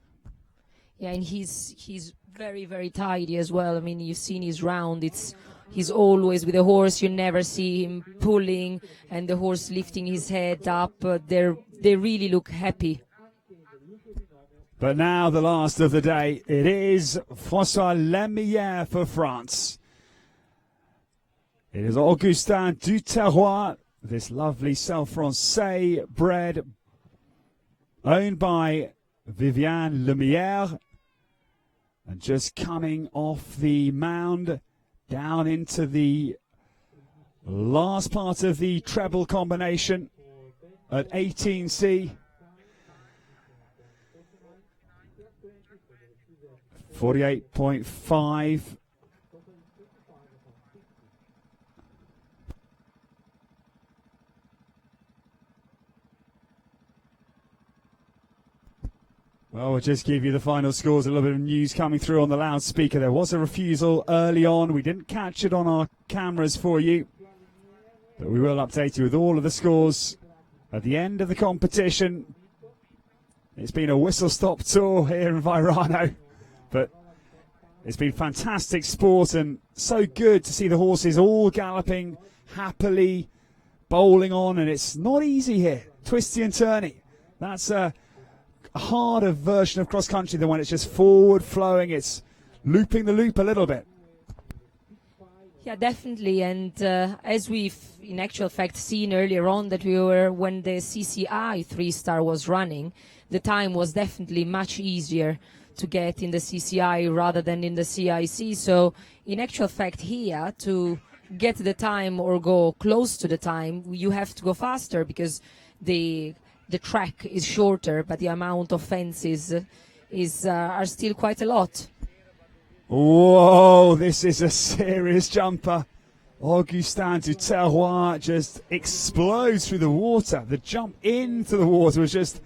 Yeah, and he's very, very tidy as well. I mean, you've seen his round. He's always with the horse. You never see him pulling and the horse lifting his head up. They really look happy. But now the last of the day. It is François Lemierre for France. It is Augustin Duterrois, this lovely Self-Francais bred, owned by Viviane Lemierre, and just coming off the mound down into the last part of the treble combination at 18C. 48.5. Well, we'll just give you the final scores. A little bit of news coming through on the loudspeaker. There was a refusal early on. We didn't catch it on our cameras for you, but we will update you with all of the scores at the end of the competition. It's been a whistle-stop tour here in Vairano, but it's been fantastic sport and so good to see the horses all galloping happily, bowling on, and it's not easy here. Twisty and turny. That's harder version of cross country than when it's just forward flowing. It's looping the loop a little bit. Yeah, definitely. And as we've in actual fact seen earlier on that when the CCI 3-star was running, the time was definitely much easier to get in the CCI rather than in the CIC. So in actual fact here, to get the time or go close to the time, you have to go faster because the track is shorter, but the amount of fences are still quite a lot. Whoa, this is a serious jumper. Augustin du Terroir just explodes through the water. The jump into the water was just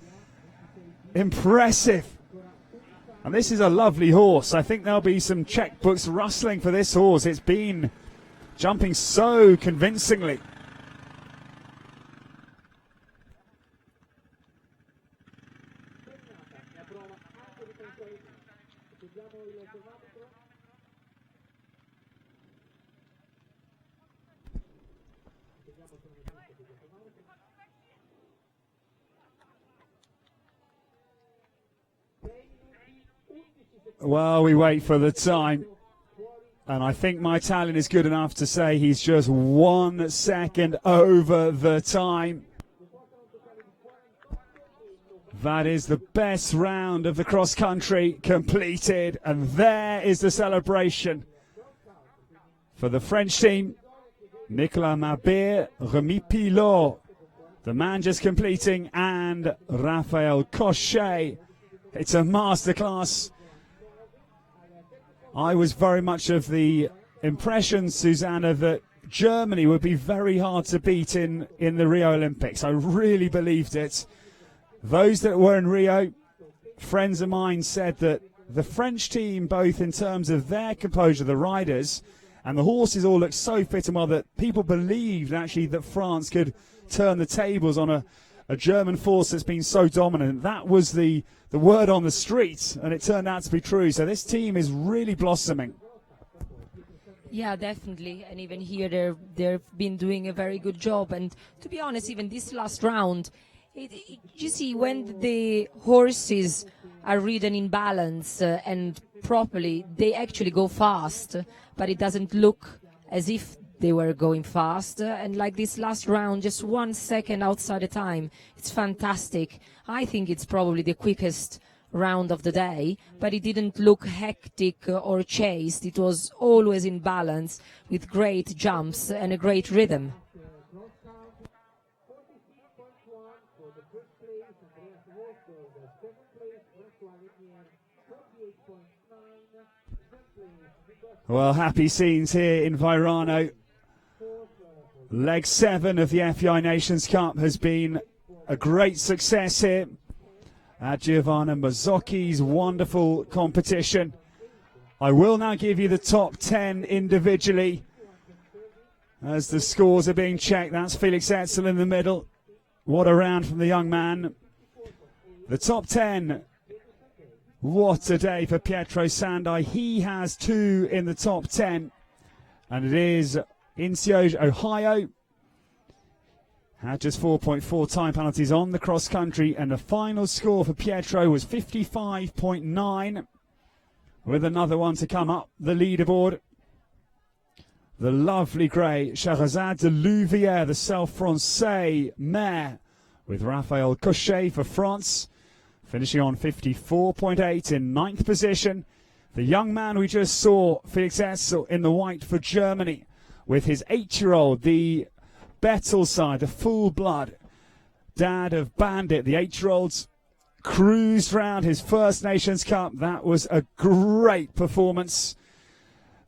impressive. And this is a lovely horse. I think there'll be some checkbooks rustling for this horse. It's been jumping so convincingly. Well, we wait for the time. And I think my Italian is good enough to say he's just 1 second over the time. That is the best round of the cross country completed. And there is the celebration for the French team. Nicolas Mabir, Remy Pilot, the man just completing, and Raphael Cochet. It's a masterclass. I was very much of the impression, Susanna, that Germany would be very hard to beat in the Rio Olympics. I really believed it. Those that were in Rio, friends of mine, said that the French team, both in terms of their composure, the riders, and the horses all looked so fit and well that people believed actually that France could turn the tables on a German force that's been so dominant. That was the word on the street, and it turned out to be true. So this team is really blossoming. Yeah, definitely. And even here, they've been doing a very good job. And to be honest, even this last round, you see, when the horses are ridden in balance and properly, they actually go fast, but it doesn't look as if they were going fast. And like this last round, just 1 second outside the time. It's fantastic. I think it's probably the quickest round of the day, but it didn't look hectic or chased. It was always in balance with great jumps and a great rhythm. Well, happy scenes here in Vairano. Leg 7 of the FEI Nations Cup has been a great success here at Giovanna Mazzocchi's wonderful competition. I will now give you the top 10 individually as the scores are being checked. That's Felix Etzel in the middle. What a round from the young man. The top 10. What a day for Pietro Sandai. He has 2 in the top 10. And it is in Seoul, Ohio. Had just 4.4 time penalties on the cross country. And the final score for Pietro was 55.9. With another one to come up the leaderboard. The lovely grey Sherazade de Louvière, the Self-Francais mare, with Raphael Cochet for France. Finishing on 54.8 in 9th position. The young man we just saw, Felix Etzel, in the white for Germany, with his 8-year-old, the Bettel side, the full blood dad of Bandit. The 8-year-olds cruised round his first Nations Cup. That was a great performance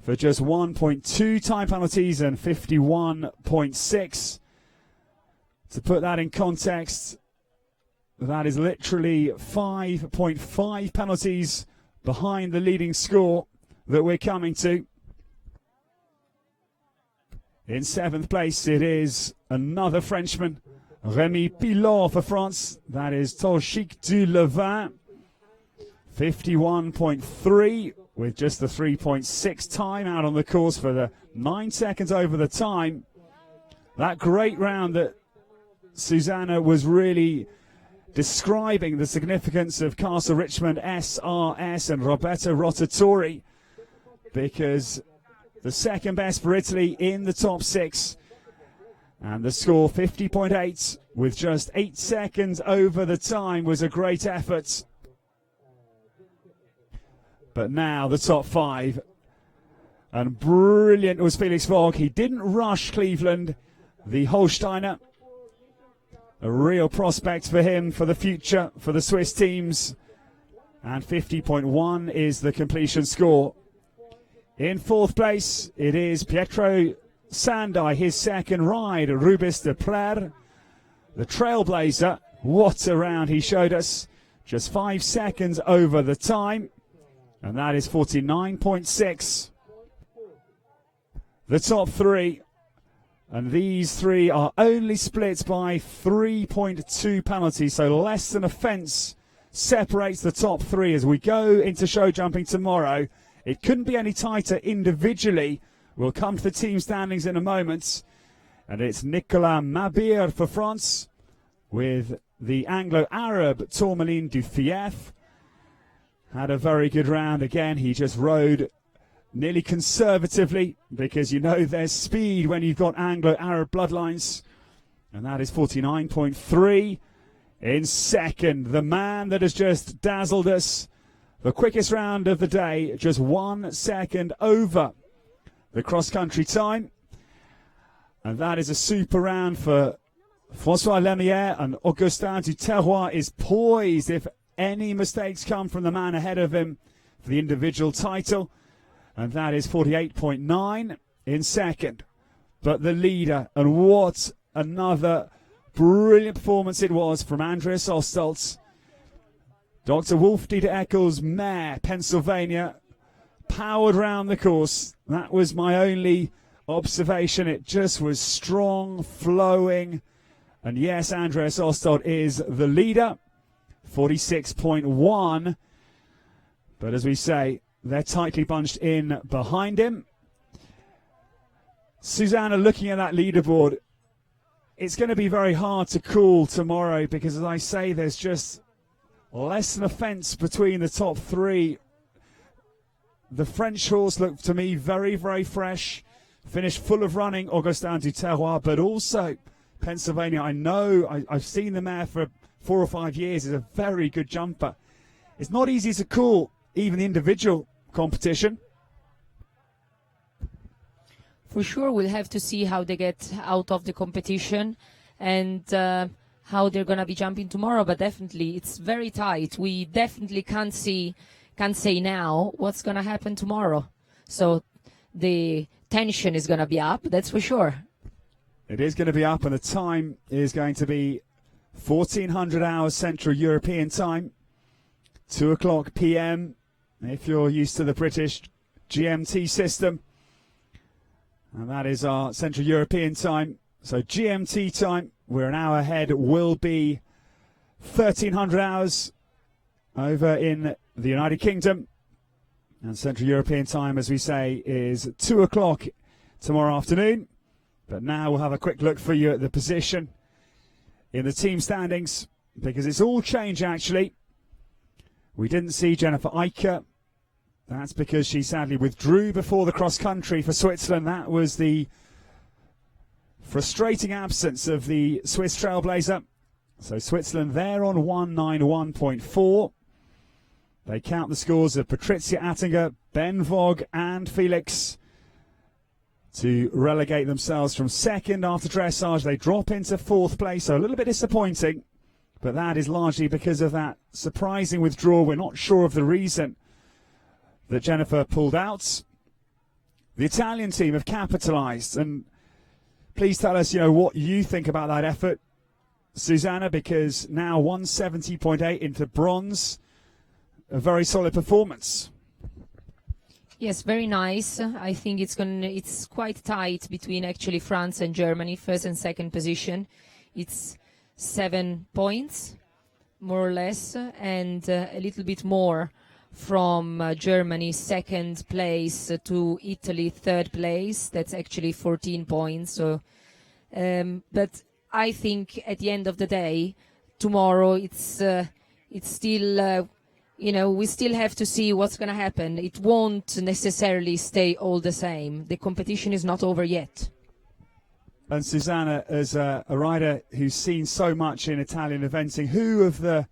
for just 1.2 time penalties and 51.6. To put that in context, that is literally 5.5 penalties behind the leading score that we're coming to. In 7th place, it is another Frenchman, Remy Pilot for France. That is Tolchik du Levin, 51.3, with just the 3.6 time out on the course for the 9 seconds over the time. That great round that Susanna was really describing the significance of Castle Richmond SRS and Roberto Rotatori, because the second best for Italy in the top 6, and the score 50.8 with just 8 seconds over the time was a great effort. But now the top 5, and brilliant was Felix Vogt. He didn't rush Cleveland, the Holsteiner. A real prospect for him for the future for the Swiss teams, and 50.1 is the completion score. In 4th place, it is Pietro Sandai, his second ride, Rubis de Plaire, the trailblazer. What a round he showed us, just 5 seconds over the time, and that is 49.6. The top 3, and these 3 are only split by 3.2 penalties, so less than a fence separates the top 3 as we go into show jumping tomorrow. It couldn't be any tighter individually. We'll come to the team standings in a moment. And it's Nicolas Mabir for France with the Anglo-Arab Tourmaline du Fief. Had a very good round again. He just rode nearly conservatively, because you know there's speed when you've got Anglo-Arab bloodlines. And that is 49.3. In second, the man that has just dazzled us. The quickest round of the day, just 1 second over the cross-country time. And that is a super round for François Lemieux, and Augustin du Terroir is poised if any mistakes come from the man ahead of him for the individual title. And that is 48.9 in second. But the leader, and what another brilliant performance it was from Andreas Ostholz. Dr. Wolf-Dieter Eccles, Mare, Pennsylvania, powered round the course. That was my only observation. It just was strong, flowing. And yes, Andreas Ostholz is the leader, 46.1. But as we say, they're tightly bunched in behind him. Susanna, looking at that leaderboard, it's going to be very hard to call tomorrow, because as I say, there's just less than a fence between the top 3. The French horse looked to me very, very fresh. Finished full of running, Augustin du Terroir, but also Pennsylvania. I know, I've seen the mare for 4 or 5 years. Is a very good jumper. It's not easy to call, even the individual competition. For sure, we'll have to see how they get out of the competition and how they're going to be jumping tomorrow. But definitely, it's very tight. We definitely can't say now what's going to happen tomorrow. So the tension is going to be up, that's for sure. It is going to be up, and the time is going to be 1400 hours Central European time, 2 o'clock p.m. if you're used to the British GMT system. And that is our Central European time. So GMT time, we're an hour ahead, will be 1300 hours over in the United Kingdom. And Central European time, as we say, is 2 o'clock tomorrow afternoon. But now we'll have a quick look for you at the position in the team standings, because it's all changed actually. We didn't see Jennifer Eicher. That's because she sadly withdrew before the cross-country for Switzerland. That was the frustrating absence of the Swiss trailblazer. So Switzerland there on 191.4. They count the scores of Patricia Attinger, Ben Vogt and Felix to relegate themselves from second after dressage. They drop into 4th place, so a little bit disappointing. But that is largely because of that surprising withdrawal. We're not sure of the reason that Jennifer pulled out. The Italian team have capitalised, and please tell us, what you think about that effort, Susanna, because now 170.8 into bronze, a very solid performance. Yes, very nice. I think it's quite tight between actually France and Germany, first and second position. It's 7 points, more or less, and a little bit more from Germany, second place, to Italy, third place. That's actually 14 points. So, but I think at the end of the day, tomorrow, it's still, we still have to see what's going to happen. It won't necessarily stay all the same. The competition is not over yet. And Susanna, as a rider who's seen so much in Italian eventing, who of the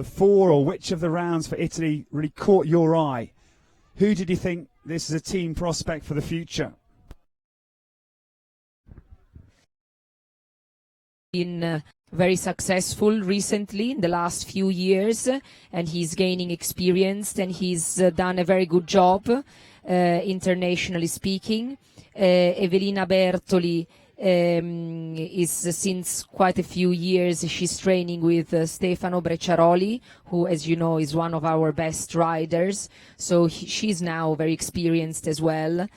four or which of the rounds for Italy really caught your eye? Who did you think this is a team prospect for the future? Been very successful recently in the last few years, and he's gaining experience, and he's done a very good job internationally speaking. Evelina Bertoli is since quite a few years, she's training with Stefano Brecciaroli, who, as you know, is one of our best riders, so she's now very experienced as well.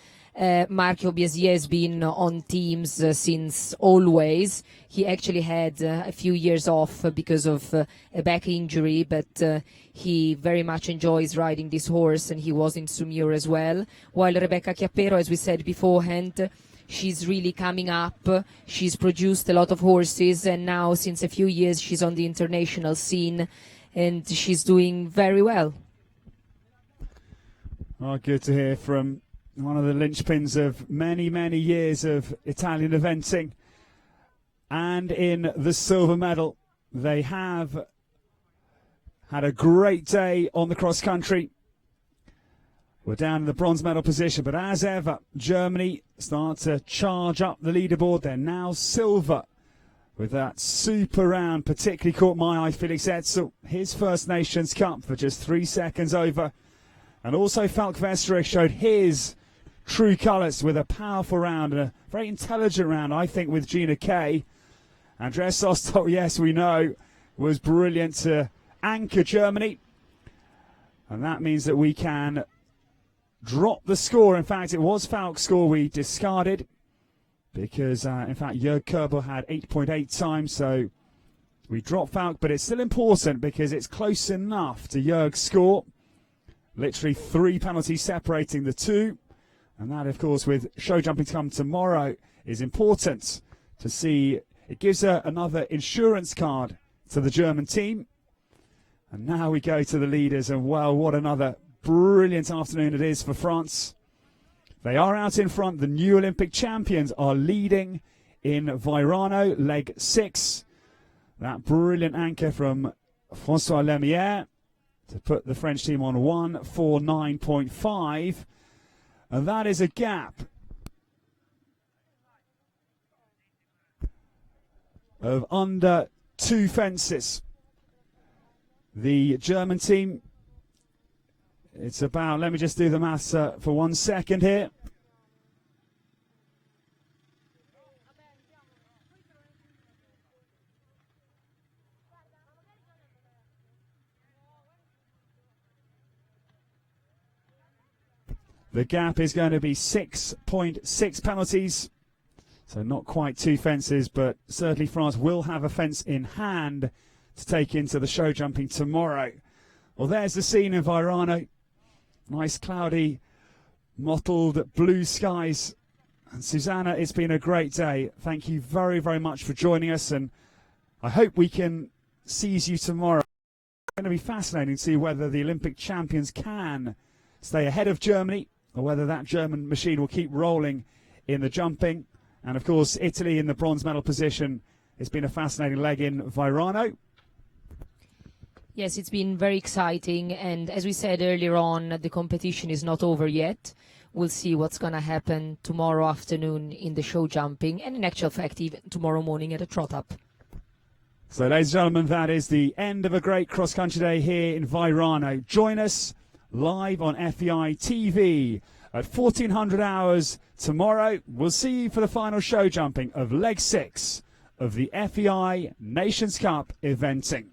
Marco Biasier has been on teams since always. He actually had a few years off because of a back injury, but he very much enjoys riding this horse, and he was in Sumur as well. While Rebecca Chiappero, as we said beforehand, she's really coming up. She's produced a lot of horses, and now since a few years she's on the international scene, and she's doing very well. Oh, good to hear from one of the linchpins of many, many years of Italian eventing. And in the silver medal, they have had a great day on the cross country. We're down in the bronze medal position, but as ever, Germany start to charge up the leaderboard. They're now silver with that super round. Particularly caught my eye, Felix Etzel, his first Nations Cup for just 3 seconds over. And also Falk Vesterich showed his true colours with a powerful round and a very intelligent round, I think, with Gina Kay. Andreas Sostok, yes, we know, was brilliant to anchor Germany. And that means that we can drop the score. In fact, it was Falk's score we discarded because, in fact, Jörg Kerbel had 8.8 times, so we dropped Falk, but it's still important because it's close enough to Jörg's score. Literally 3 penalties separating the two. And that, of course, with show jumping to come tomorrow, is important to see. It gives another insurance card to the German team. And now we go to the leaders, and well, what another brilliant afternoon it is for France. They are out in front. The new Olympic champions are leading in Vairano, leg 6. That brilliant anchor from François Lemière to put the French team on 1:49.5. And that is a gap of under 2 fences. The German team, it's about, let me just do the maths for 1 second here. The gap is going to be 6.6 penalties. So not quite 2 fences, but certainly France will have a fence in hand to take into the show jumping tomorrow. Well, there's the scene in Vairano. Nice cloudy, mottled blue skies. And Susanna, it's been a great day. Thank you very, very much for joining us. And I hope we can seize you tomorrow. It's going to be fascinating to see whether the Olympic champions can stay ahead of Germany, or whether that German machine will keep rolling in the jumping. And, of course, Italy in the bronze medal position. It's been a fascinating leg in Vairano. Yes, it's been very exciting. And as we said earlier on, the competition is not over yet. We'll see what's going to happen tomorrow afternoon in the show jumping, and in actual fact, even tomorrow morning at a trot up. So, ladies and gentlemen, that is the end of a great cross-country day here in Vairano. Join us live on FEI TV at 1400 hours tomorrow. We'll see you for the final show jumping of leg 6 of the FEI Nations Cup eventing.